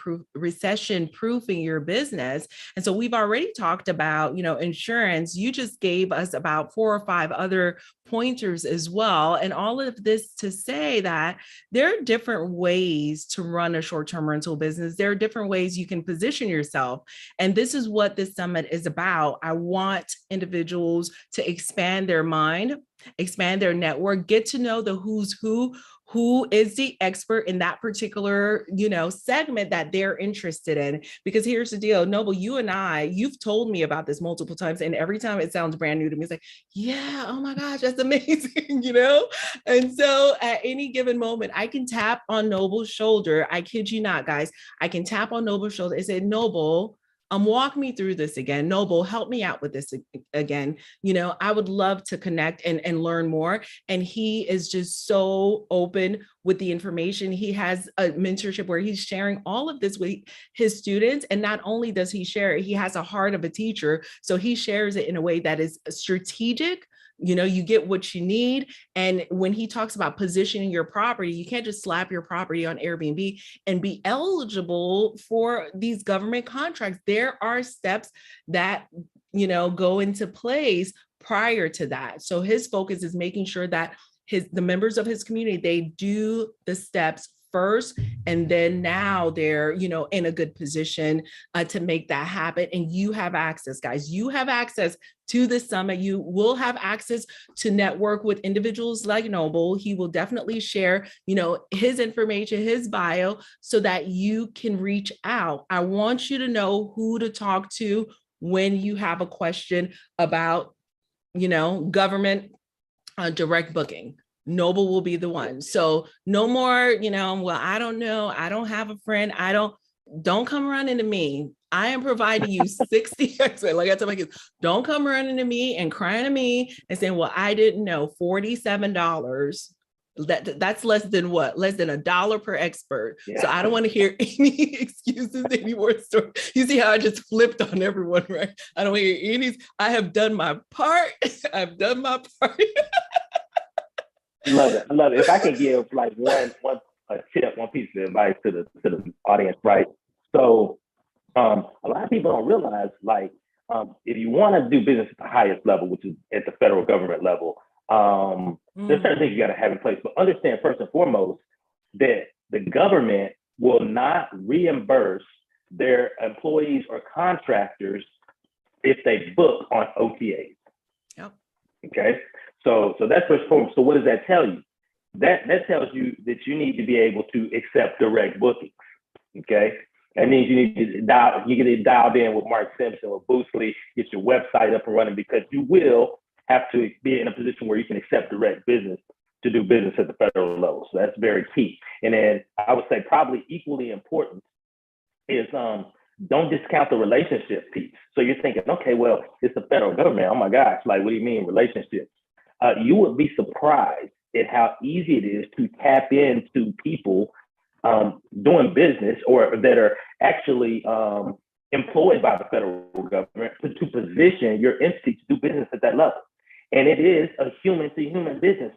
proofing your business. And so we've already talked about, insurance. You just gave us about 4 or 5 other pointers as well. And all of this to say that there are different ways to run a short-term rental business. There are different ways you can position yourself. And this is what this summit is about. I want individuals to expand their mind, expand their network, get to know the who's who is the expert in that particular, segment that they're interested in. Because here's the deal, Noble, you've told me about this multiple times, and every time it sounds brand new to me. It's like, yeah, oh my gosh, that's amazing, And so at any given moment, I can tap on Noble's shoulder. I kid you not, guys. I can tap on Noble's shoulder and say, Noble, walk me through this again. Noble, help me out with this again. I would love to connect and learn more. And he is just so open with the information. He has a mentorship where he's sharing all of this with his students. And not only does he share it, he has a heart of a teacher. So he shares it in a way that is strategic. You get what you need. And when he talks about positioning your property, you can't just slap your property on Airbnb and be eligible for these government contracts. There are steps that, go into place prior to that. So his focus is making sure that the members of his community, they do the steps first, and then now they're in a good position to make that happen. And you have access, guys. You have access to the summit. You will have access to network with individuals like Noble. He will definitely share his information, his bio, so that you can reach out. I want you to know who to talk to when you have a question about government direct booking. Noble will be the one. So no more, well, I don't know. I don't have a friend. Don't come running to me. I am providing you 60 experts. Like I tell my kids, don't come running to me and crying to me and saying, well, I didn't know $47. That's less than what? Less than $1 per expert. Yeah. So I don't want to hear any excuses anymore. You see how I just flipped on everyone, right? I don't hear any. I have done my part. I've done my part. I love it. If I can give like one tip, one piece of advice to the audience, right? So a lot of people don't realize, like, if you want to do business at the highest level, which is at the federal government level, there's certain things you got to have in place. But understand first and foremost that the government will not reimburse their employees or contractors if they book on OTAs. Yep. Okay. So that's first and foremost. So what does that tell you? That tells you that you need to be able to accept direct bookings. Okay. That means you need to get it dialed in with Mark Simpson or Boostly, get your website up and running, because you will have to be in a position where you can accept direct business to do business at the federal level. So that's very key. And then I would say probably equally important is don't discount the relationship piece. So you're thinking, okay, well, it's the federal government. Oh my gosh, like, what do you mean relationships? You would be surprised at how easy it is to tap into people doing business or that are actually employed by the federal government to position your entity to do business at that level. And it is a human-to-human business,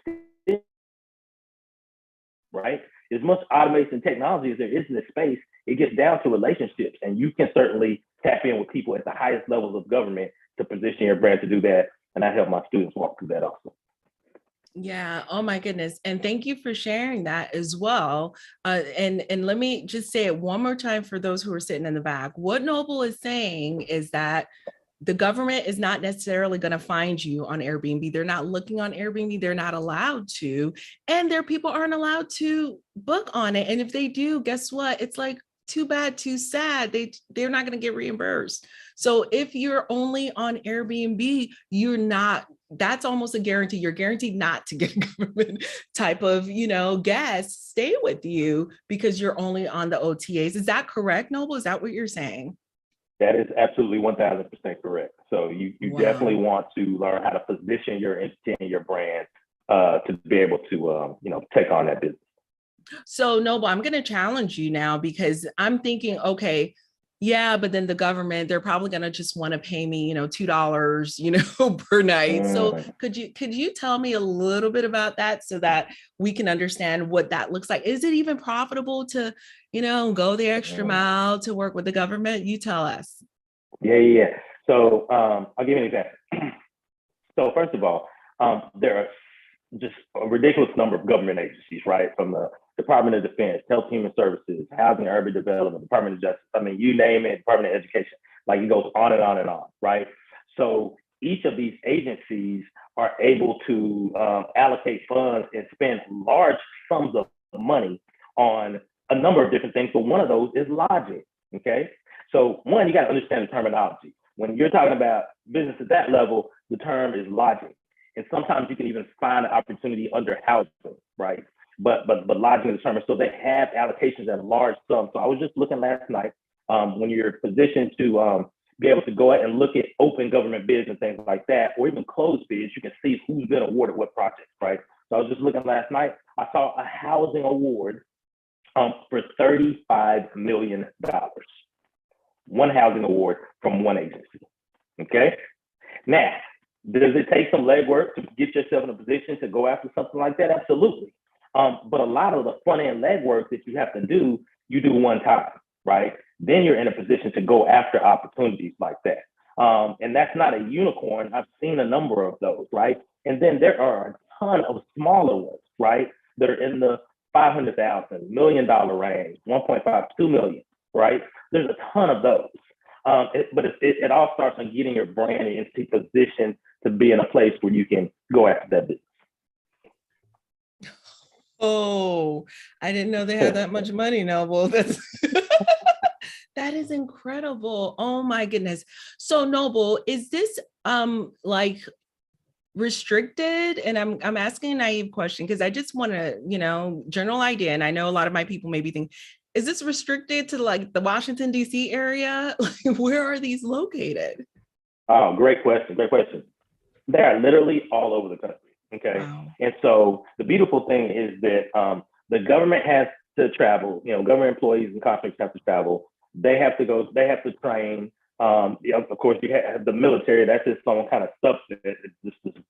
right? As much automation and technology as there is in the space, it gets down to relationships. And you can certainly tap in with people at the highest levels of government to position your brand to do that. And I help my students walk through that also. Yeah. Oh my goodness. And thank you for sharing that as well. And let me just say it one more time for those who are sitting in the back. What Noble is saying is that the government is not necessarily going to find you on Airbnb. They're not looking on Airbnb. They're not allowed to. And their people aren't allowed to book on it. And if they do, guess what? It's like, too bad, too sad. They're not going to get reimbursed. So if you're only on Airbnb, that's almost a guarantee. You're guaranteed not to get government type of, guests stay with you because you're only on the OTAs. Is that correct, Noble? Is that what you're saying? That is absolutely 1000% correct. So you definitely want to learn how to position your entity and your brand to be able to, take on that business. So Noble, I'm going to challenge you now because I'm thinking, okay, Yeah, but then the government, they're probably going to just want to pay me, $2, per night. So Mm. could you tell me a little bit about that so that we can understand what that looks like? Is it even profitable to, go the extra Mm. mile to work with the government? You tell us. Yeah. So I'll give you an example. So first of all, there are just a ridiculous number of government agencies, right? From the Department of Defense, Health and Human Services, Housing and Urban Development, Department of Justice. I mean, you name it, Department of Education. Like it goes on and on and on, right? So each of these agencies are able to allocate funds and spend large sums of money on a number of different things. But one of those is lodging. Okay. So one, you got to understand the terminology. When you're talking about business at that level, the term is lodging. And sometimes you can even find an opportunity under housing, right? But lodging is determined. So they have allocations at large sums. So I was just looking last night when you're positioned to be able to go out and look at open government bids and things like that, or even closed bids, you can see who's been awarded what projects, right? So I was just looking last night. I saw a housing award for $35 million. One housing award from one agency. Okay. Now, does it take some legwork to get yourself in a position to go after something like that? Absolutely. But a lot of the front end legwork that you have to do, you do one time, right? Then you're in a position to go after opportunities like that. And that's not a unicorn. I've seen a number of those, right? And then there are a ton of smaller ones, right? That are in the $500,000, $1 million range, 1.5, 2 million, right? There's a ton of those. But it all starts on getting your brand into position to be in a place where you can go after that business. Oh, I didn't know they had that much money, Noble. That is incredible. Oh my goodness. So Noble, is this like restricted? And I'm asking a naive question because I just want to, general idea. And I know a lot of my people maybe think, is this restricted to like the Washington, D.C. area? Like, where are these located? Oh, great question. Great question. They are literally all over the country. Okay. Wow. And so the beautiful thing is that the government has to travel, government employees and contractors have to travel. They have to go, they have to train. Of course, you have the military, that's just some kind of substance. It's just this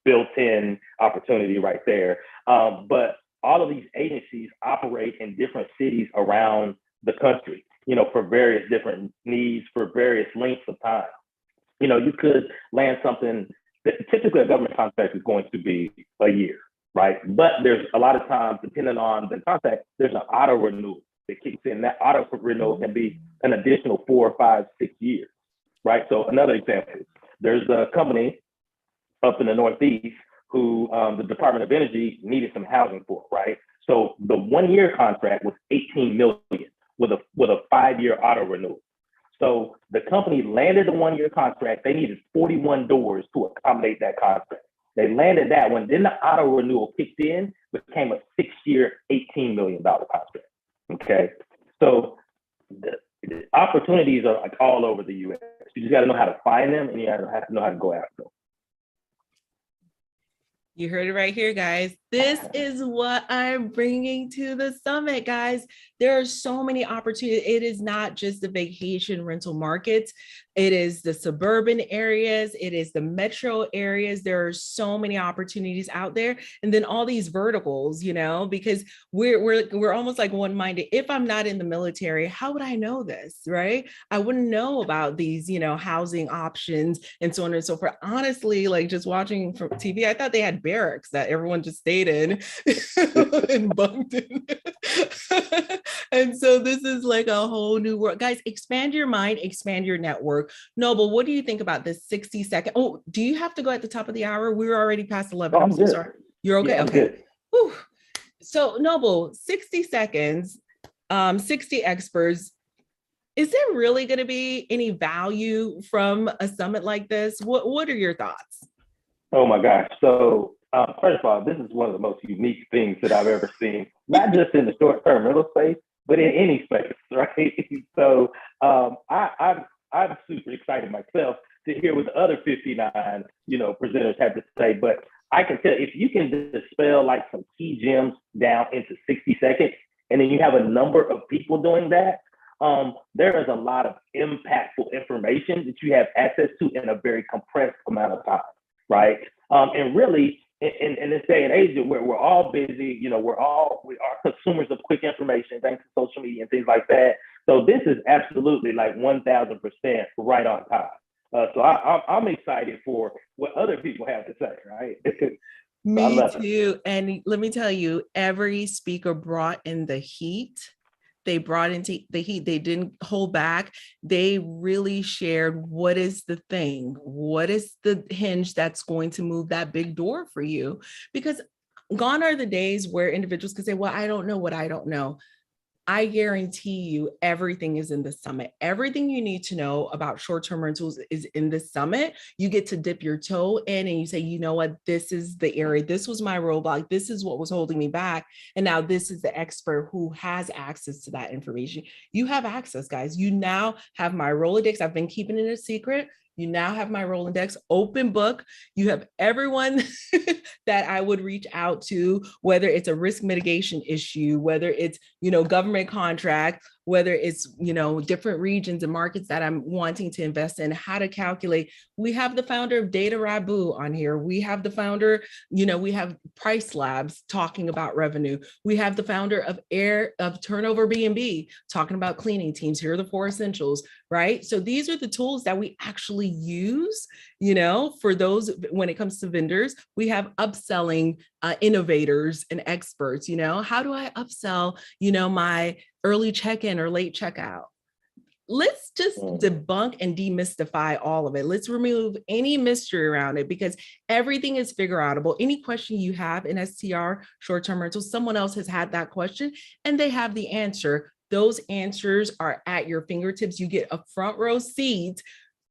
built-in opportunity right there. But all of these agencies operate in different cities around the country, for various different needs, for various lengths of time. You could land something that typically a government contract is going to be a year, right? But there's a lot of times, depending on the contract, there's an auto renewal that kicks in. That auto renewal can be an additional 4, 5, 6 years, right? So another example, there's a company up in the Northeast who the Department of Energy needed some housing for, right? So the 1-year contract was $18 million with a 5-year auto renewal. So the company landed the 1-year contract. They needed 41 doors to accommodate that contract. They landed that one. Then the auto renewal kicked in, became a 6-year, $18 million contract. Okay. So the opportunities are like all over the U.S. You just got to know how to find them, and you have to know how to go after them. You heard it right here, guys. This is what I'm bringing to the summit, guys. There are so many opportunities. It is not just the vacation rental markets. It is the suburban areas. It is the metro areas. There are so many opportunities out there. And then all these verticals, because we're almost like one-minded. If I'm not in the military, how would I know this, right? I wouldn't know about these, housing options and so on and so forth. Honestly, like just watching from TV, I thought they had barracks that everyone just stayed in and bunked in. And so this is like a whole new world. Guys, expand your mind, expand your network. Noble, what do you think about this 60-second? Oh, do you have to go at the top of the hour? We were already past 11. I'm so sorry. You're okay? Yeah, okay. So Noble, 60 seconds, 60 experts. Is there really going to be any value from a summit like this? What are your thoughts? Oh my gosh. So first of all, this is one of the most unique things that I've ever seen, not just in the short-term rental space, but in any space, right? So I'm super excited myself to hear what the other 59, presenters have to say. But I can tell if you can dispel like some key gems down into 60 seconds, and then you have a number of people doing that, there is a lot of impactful information that you have access to in a very compressed amount of time, right? And really, in this day and age, we're all busy. You know, we are consumers of quick information thanks to social media and things like that. So this is absolutely like 1,000% right on time. So I'm excited for what other people have to say, right? Me too. And let me tell you, every speaker brought in the heat. They brought into the heat. They didn't hold back. They really shared what is the thing, what is the hinge that's going to move that big door for you? Because gone are the days where individuals can say, well, I don't know what I don't know. I guarantee you everything is in the summit. Everything you need to know about short-term rentals is in the summit. You get to dip your toe in and you say, you know what, this is the area. This was my roadblock. This is what was holding me back. And now this is the expert who has access to that information. You have access, guys. You now have my Rolodex. I've been keeping it a secret. You now have my Rolodex, open book. You have everyone that I would reach out to, whether it's a risk mitigation issue, whether it's, government contract, whether it's, different regions and markets that I'm wanting to invest in, how to calculate. We have the founder of Data Rabu on here. We have the founder, we have Price Labs talking about revenue. We have the founder of Turnover B&B talking about cleaning teams. Here are the 4 essentials, right? So these are the tools that we actually use, for those, when it comes to vendors. We have upselling innovators and experts, how do I upsell, my early check-in or late checkout? Let's just debunk and demystify all of it. Let's remove any mystery around it, because everything is figure outable. Any question you have in STR, short-term rentals, someone else has had that question and they have the answer. Those answers are at your fingertips. You get a front row seat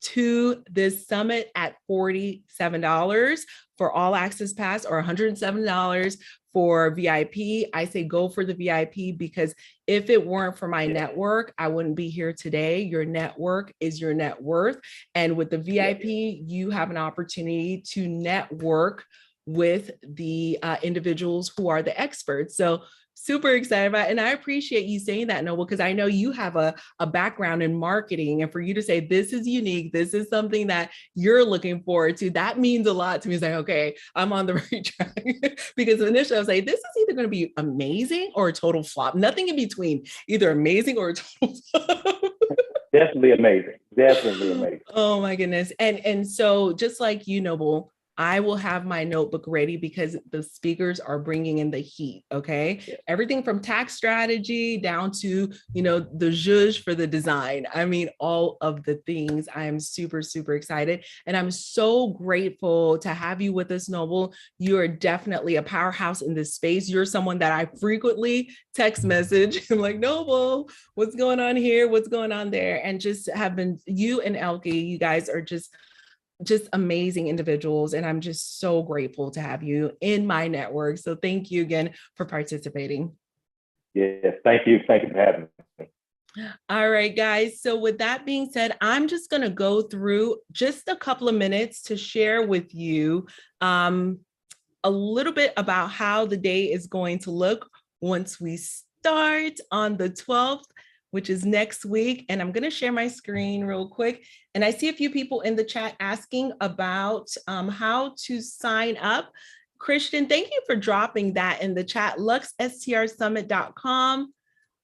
to this summit at $47 for all access pass, or $107 for VIP. I say go for the VIP, because if it weren't for my network, I wouldn't be here today. Your network is your net worth. And with the VIP, you have an opportunity to network with the individuals who are the experts. So super excited about it. And I appreciate you saying that, Noble, because I know you have a background in marketing, and for you to say this is unique, this is something that you're looking forward to, that means a lot to me. It's like, okay, I'm on the right track. Because initially I was like, this is either going to be amazing or a total flop, nothing in between, either amazing or a total flop. Definitely amazing. Definitely amazing. Oh my goodness. And so just like you, Noble, I will have my notebook ready, because the speakers are bringing in the heat. Okay. Yeah. Everything from tax strategy down to, the zhuzh for the design. I mean, all of the things. I am super, super excited. And I'm so grateful to have you with us, Noble. You are definitely a powerhouse in this space. You're someone that I frequently text message. I'm like, Noble, what's going on here? What's going on there? And just have been, you and Elke, you guys are just amazing individuals. And I'm just so grateful to have you in my network. So thank you again for participating. Yes, thank you. Thank you for having me. All right, guys. So with that being said, I'm just going to go through just a couple of minutes to share with you a little bit about how the day is going to look once we start on the 12th, which is next week. And I'm going to share my screen real quick. And I see a few people in the chat asking about how to sign up. Christian, thank you for dropping that in the chat. luxstrsummit.com.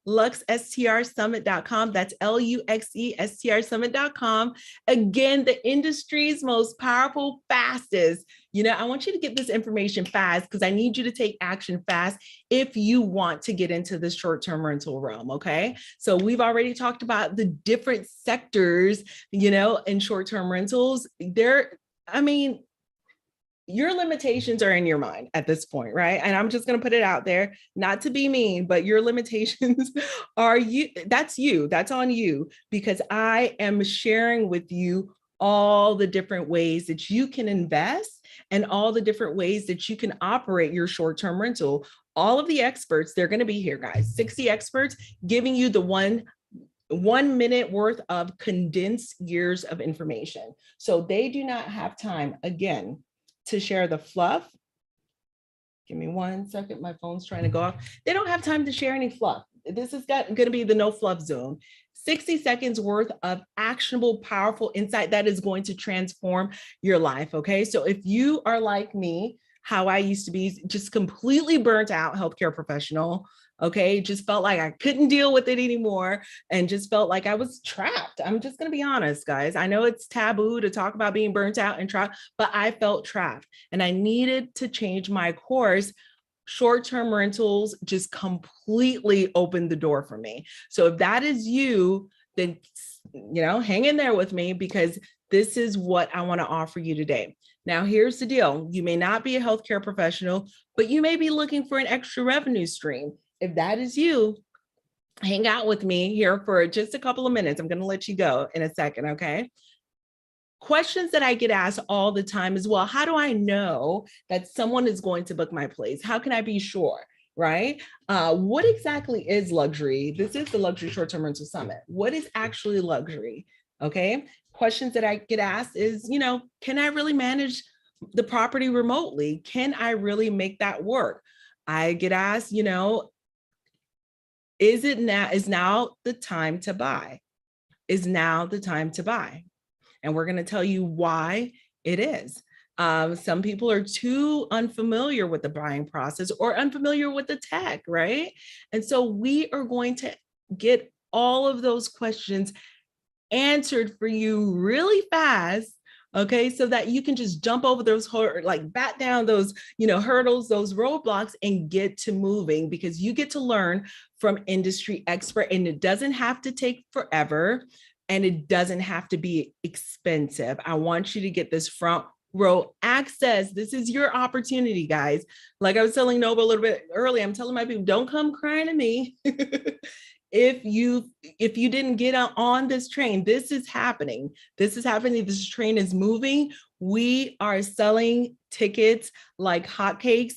luxstrsummit.com. That's luxestrsummit.com. Again, the industry's most powerful, fastest. I want you to get this information fast, because I need you to take action fast if you want to get into this short-term rental realm. Okay. So we've already talked about the different sectors, in short-term rentals. Your limitations are in your mind at this point, right? And I'm just going to put it out there, not to be mean, but your limitations are that's on you, because I am sharing with you all the different ways that you can invest and all the different ways that you can operate your short-term rental. All of the experts, they're going to be here, guys, 60 experts giving you the 1 minute worth of condensed years of information. So they do not have time, again, to share the fluff. Give me 1 second. My phone's trying to go off. They don't have time to share any fluff. this is going to be the no fluff zone. 60 seconds worth of actionable, powerful insight that is going to transform your life. Okay. So if you are like me, how I used to be, just completely burnt out healthcare professional, okay, just felt like I couldn't deal with it anymore and just felt like I was trapped. I'm just going to be honest, guys. I know it's taboo to talk about being burnt out and trapped, but I felt trapped and I needed to change my course. Short-term rentals just completely opened the door for me. So if that is you, then, hang in there with me, because this is what I want to offer you today. Now, here's the deal. You may not be a healthcare professional, but you may be looking for an extra revenue stream. If that is you, hang out with me here for just a couple of minutes. I'm going to let you go in a second, okay? Questions that I get asked all the time is, well, how do I know that someone is going to book my place? How can I be sure, right? What exactly is luxury? This is the Luxury Short-Term Rental Summit. What is actually luxury? Okay. Questions that I get asked is, can I really manage the property remotely? Can I really make that work? I get asked, is now the time to buy? Is now the time to buy? And we're going to tell you why it is. Some people are too unfamiliar with the buying process or unfamiliar with the tech, right? And so we are going to get all of those questions answered for you really fast, okay, so that you can just jump over those, bat down those, hurdles, those roadblocks, and get to moving, because you get to learn from industry expert, and it doesn't have to take forever. And it doesn't have to be expensive. I want you to get this front row access. This is your opportunity, guys. Like I was telling Nova a little bit earlier, I'm telling my people, don't come crying to me. If you didn't get on this train, this is happening. This is happening. This train is moving. We are selling tickets like hotcakes.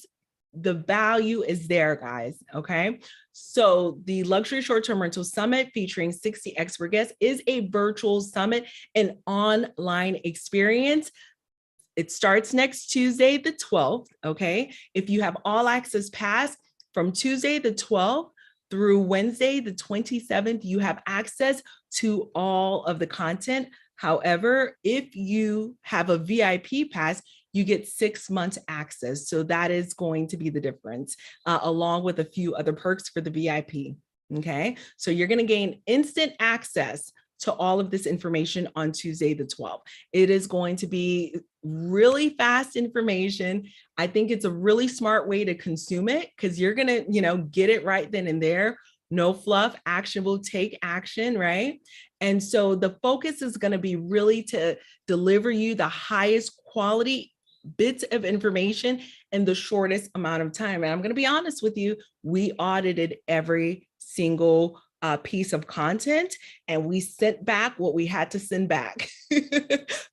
The value is there, guys. Okay. So the Luxury Short-Term Rental Summit, featuring 60 expert guests, is a virtual summit, an online experience. It starts next Tuesday, the 12th. Okay. If you have all access pass from Tuesday, the 12th through Wednesday, the 27th, you have access to all of the content. However, if you have a VIP pass, you get 6 months access. So that is going to be the difference, along with a few other perks for the VIP. Okay. So you're going to gain instant access to all of this information on Tuesday, the 12th. It is going to be really fast information. I think it's a really smart way to consume it, because you're going to, get it right then and there. No fluff, actionable, take action, right? And so the focus is going to be really to deliver you the highest quality bits of information in the shortest amount of time. And I'm going to be honest with you, we audited every single piece of content, and we sent back what we had to send back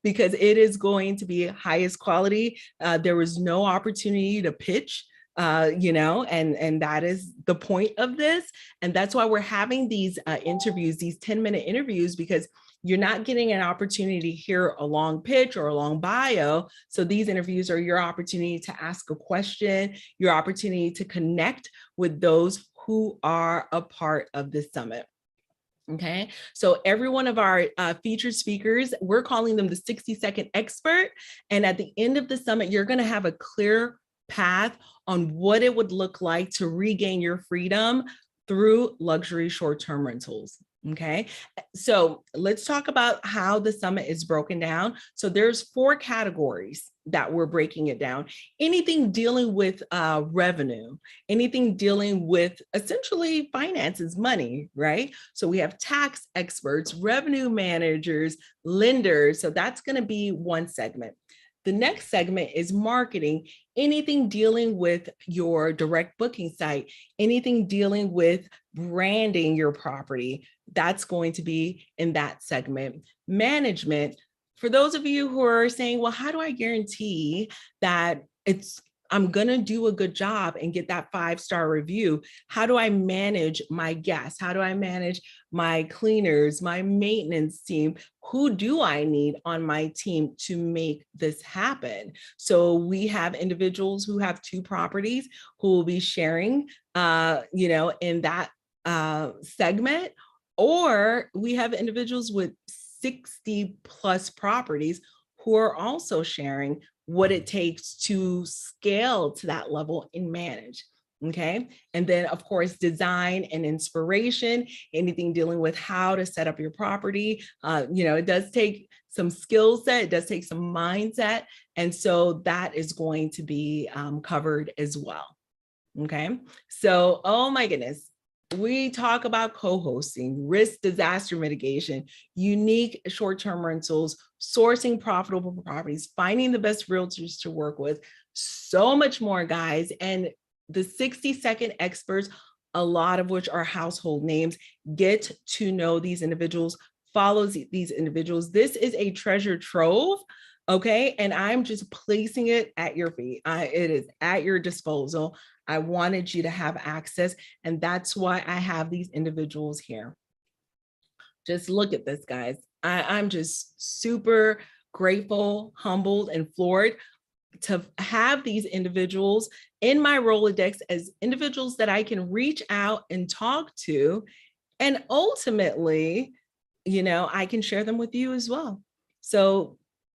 because it is going to be highest quality. There was no opportunity to pitch, and that is the point of this. And that's why we're having these interviews, these 10-minute interviews, because you're not getting an opportunity to hear a long pitch or a long bio. So these interviews are your opportunity to ask a question, your opportunity to connect with those who are a part of this summit. Okay, so every one of our featured speakers, we're calling them the 60-second expert. And at the end of the summit, you're going to have a clear path on what it would look like to regain your freedom through luxury short-term rentals. Okay, so let's talk about how the summit is broken down. So there's 4 categories that we're breaking it down. Anything dealing with revenue, anything dealing with essentially finances, money, right? So we have tax experts, revenue managers, lenders. So that's going to be one segment. The next segment is marketing, anything dealing with your direct booking site, anything dealing with branding your property, that's going to be in that segment. Management, for those of you who are saying, well, how do I guarantee that I'm going to do a good job and get that 5-star review? How do I manage my guests? How do I manage my cleaners, my maintenance team? Who do I need on my team to make this happen? So we have individuals who have 2 properties who will be sharing, in that segment, or we have individuals with 60 plus properties who are also sharing what it takes to scale to that level and manage. Okay. And then, of course, design and inspiration, anything dealing with how to set up your property. It does take some skill set, it does take some mindset. And so that is going to be covered as well. Okay. So, oh my goodness. We talk about co-hosting, risk disaster mitigation, unique short-term rentals, sourcing profitable properties, finding the best realtors to work with, so much more, guys. And the 60-second experts, a lot of which are household names, get to know these individuals, follow these individuals. This is a treasure trove. Okay. And I'm just placing it at your feet. It is at your disposal. I wanted you to have access. And that's why I have these individuals here. Just look at this, guys. I'm just super grateful, humbled, and floored to have these individuals in my Rolodex as individuals that I can reach out and talk to. And ultimately, I can share them with you as well. So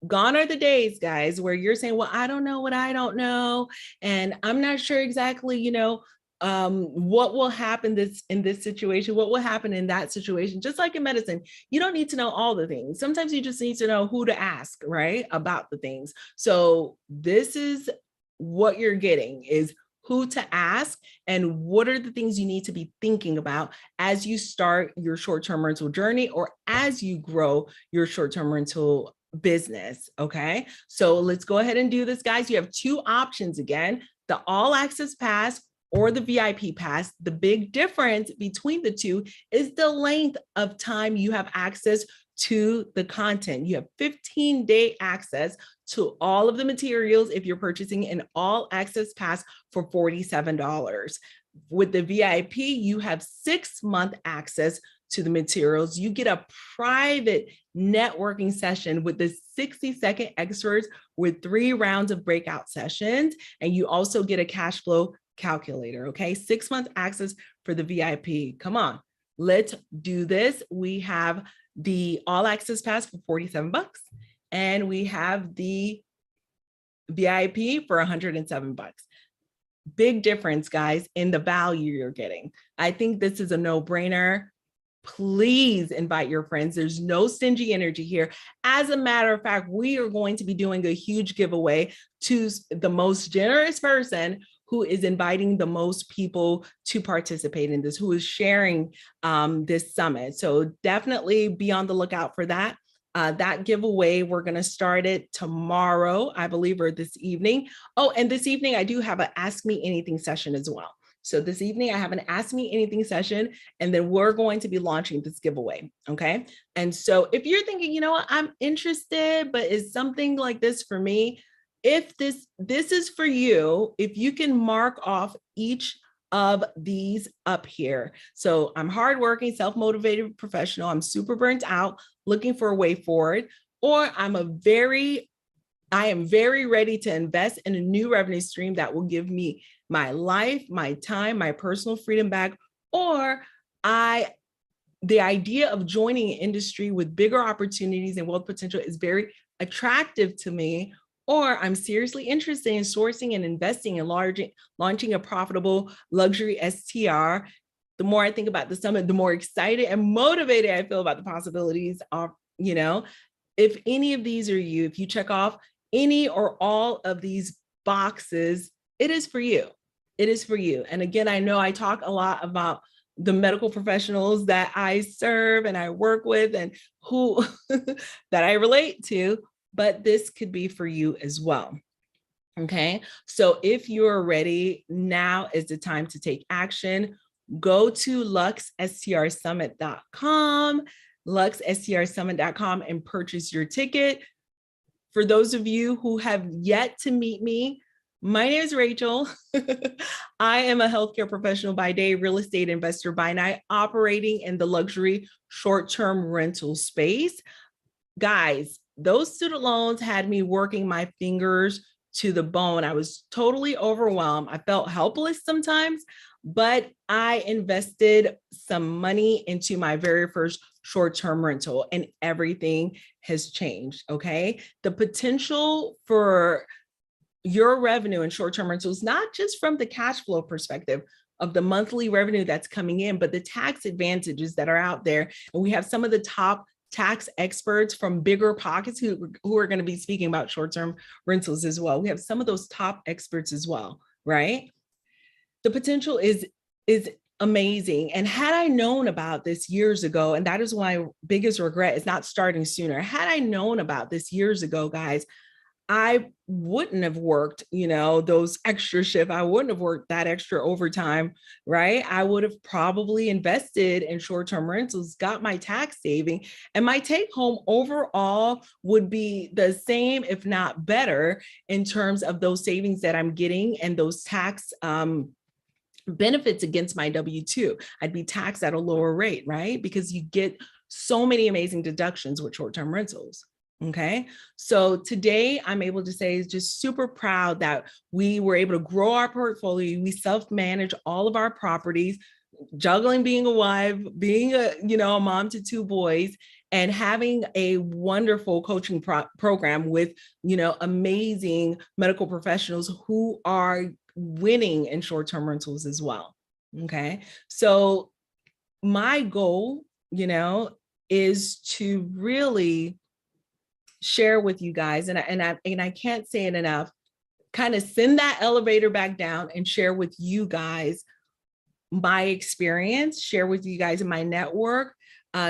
gone are the days, guys, where you're saying, well, I don't know what I don't know. And I'm not sure exactly, what will happen in this situation, what will happen in that situation. Just like in medicine, you don't need to know all the things. Sometimes you just need to know who to ask, right, about the things. So this is what you're getting, is who to ask and what are the things you need to be thinking about as you start your short-term rental journey or as you grow your short-term rental business. Okay, so let's go ahead and do this, guys. You have two options again, the all access pass or the VIP pass. The big difference between the two is the length of time you have access to the content. You have 15-day access to all of the materials if you're purchasing an all access pass for $47. With the VIP, you have 6-month access to the materials. You get a private networking session with the 60-second experts with 3 rounds of breakout sessions. And you also get a cash flow calculator. Okay, 6-month access for the VIP. Come on, let's do this. We have the all access pass for $47 and we have the VIP for $107. Big difference, guys, in the value you're getting. I think this is a no-brainer. Please invite your friends. There's no stingy energy here. As a matter of fact, we are going to be doing a huge giveaway to the most generous person who is inviting the most people to participate in this, who is sharing this summit. So definitely be on the lookout for that. That giveaway, we're going to start it tomorrow, I believe, or this evening. Oh, and this evening I do have an Ask Me Anything session as well. So this evening I have an Ask Me Anything session, and then we're going to be launching this giveaway. Okay. And so if you're thinking, you know what, I'm interested, but is something like this for me? If this is for you, if you can mark off each of these up here. So I'm hardworking, self-motivated professional. I'm super burnt out, looking for a way forward, or I am very ready to invest in a new revenue stream that will give me my life, my time, my personal freedom back, or the idea of joining an industry with bigger opportunities and wealth potential is very attractive to me, or I'm seriously interested in sourcing and investing in launching a profitable luxury STR. The more I think about the summit, the more excited and motivated I feel about the possibilities of, if any of these are you, if you check off any or all of these boxes, it is for you. It is for you. And again, I know I talk a lot about the medical professionals that I serve and I work with and who that I relate to, but this could be for you as well. Okay. So if you're ready, now is the time to take action. Go to luxstrsummit.com, luxstrsummit.com, and purchase your ticket. For those of you who have yet to meet me, my name is Rachel. I am a healthcare professional by day, real estate investor by night, operating in the luxury short-term rental space. Guys, those student loans had me working my fingers to the bone. I was totally overwhelmed. I felt helpless sometimes, but I invested some money into my very first short-term rental and everything has changed. Okay. The potential for your revenue in short-term rentals, not just from the cash flow perspective of the monthly revenue that's coming in, but the tax advantages that are out there. And we have some of the top tax experts from bigger pockets who are going to be speaking about short-term rentals as well. We have some of those top experts as well, right? The potential is amazing. And had I known about this years ago, and that is my biggest regret is not starting sooner. Had I known about this years ago, guys, I wouldn't have worked, those extra shifts. I wouldn't have worked that extra overtime, right? I would have probably invested in short-term rentals, got my tax saving, and my take home overall would be the same, if not better, in terms of those savings that I'm getting and those tax benefits against my W-2. I'd be taxed at a lower rate, right? Because you get so many amazing deductions with short-term rentals. Okay. So today I'm able to say just super proud that we were able to grow our portfolio. We self-manage all of our properties, juggling being a wife, being a mom to two boys, and having a wonderful coaching program with, amazing medical professionals who are winning in short-term rentals as well. Okay. So my goal, is to really share with you guys, and I can't say it enough, kind of send that elevator back down and share with you guys my experience, share with you guys my network,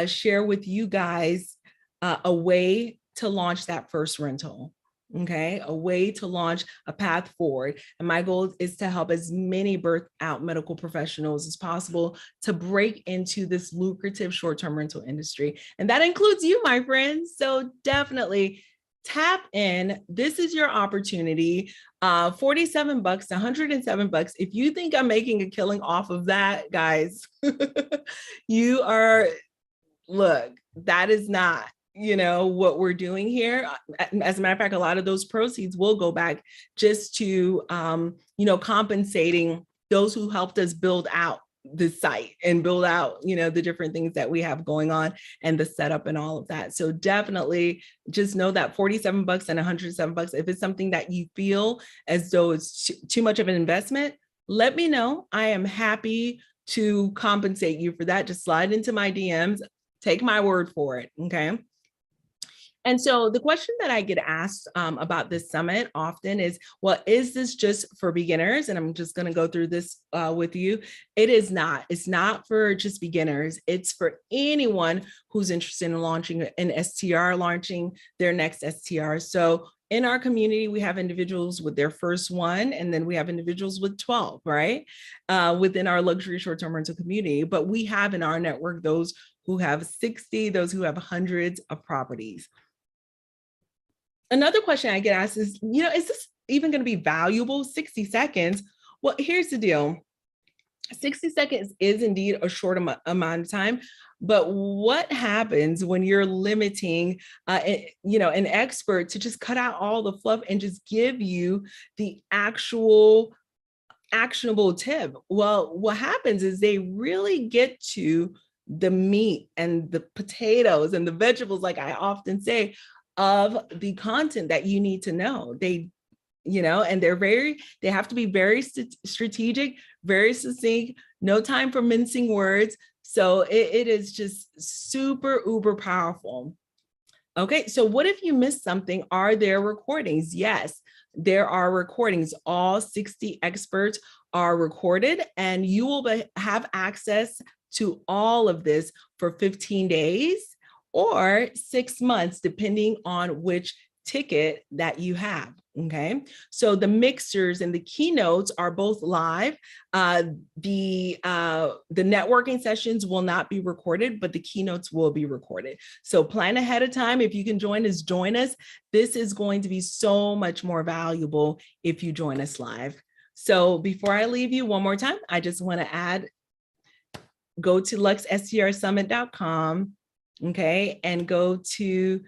share with you guys a way to launch that first rental. Okay, a way to launch a path forward. And my goal is to help as many birth out medical professionals as possible to break into this lucrative short-term rental industry. And that includes you, my friends. So definitely tap in. This is your opportunity. $47, $107. If you think I'm making a killing off of that, guys, you are, look, that is not what we're doing here. As a matter of fact, a lot of those proceeds will go back just to, compensating those who helped us build out the site and build out, the different things that we have going on and the setup and all of that. So definitely just know that $47 and $107, if it's something that you feel as though it's too much of an investment, let me know. I am happy to compensate you for that. Just slide into my DMs, take my word for it. Okay. And so the question that I get asked about this summit often is, well, is this just for beginners? And I'm just going to go through this with you. It is not. It's not for just beginners. It's for anyone who's interested in launching an STR, launching their next STR. So in our community, we have individuals with their first one, and then we have individuals with 12, right? Within our luxury short-term rental community. But we have in our network those who have 60, those who have hundreds of properties. Another question I get asked is, is this even going to be valuable? 60 seconds. Well, here's the deal. 60 seconds is indeed a short amount of time, but what happens when you're limiting, an expert to just cut out all the fluff and just give you the actual actionable tip? Well, what happens is they really get to the meat and the potatoes and the vegetables, like I often say, of the content that you need to know. They and they have to be very strategic, very succinct, no time for mincing words. So it is just super uber powerful. Okay, so what if you missed something? Are there recordings? Yes, there are recordings. All 60 experts are recorded, and you will have access to all of this for 15 days or 6 months, depending on which ticket that you have. Okay, so the mixers and the keynotes are both live. The networking sessions will not be recorded, but the keynotes will be recorded. So plan ahead of time. If you can join us, join us. This is going to be so much more valuable if you join us live. So before I leave you one more time, I just want to add, go to luxstrsummit.com. Okay, and go to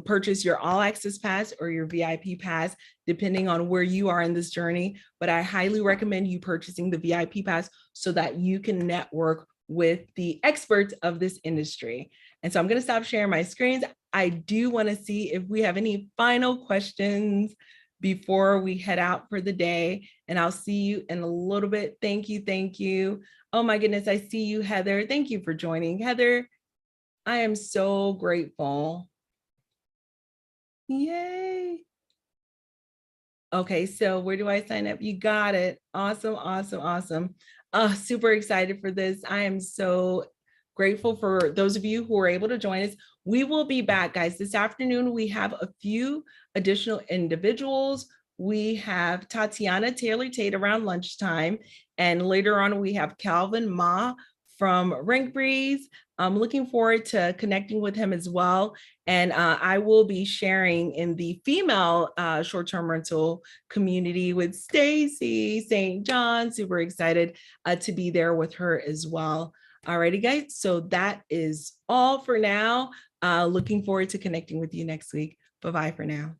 purchase your all access pass or your VIP pass, depending on where you are in this journey. But I highly recommend you purchasing the VIP pass so that you can network with the experts of this industry. And so I'm going to stop sharing my screens. I do want to see if we have any final questions before we head out for the day. And I'll see you in a little bit. Thank you. Thank you. Oh my goodness. I see you, Heather. Thank you for joining. Heather, I am so grateful. Yay. Okay, so where do I sign up? You got it. Awesome, awesome, awesome. Super excited for this. I am so grateful for those of you who were able to join us. We will be back, guys. This afternoon, we have a few additional individuals. We have Tatiana Taylor-Tate around lunchtime, and later on, we have Kelvin Mah from Rank Breeze. I'm looking forward to connecting with him as well. And I will be sharing in the female short-term rental community with Stacy St. John. Super excited to be there with her as well. Alrighty, guys. So that is all for now. Looking forward to connecting with you next week. Bye-bye for now.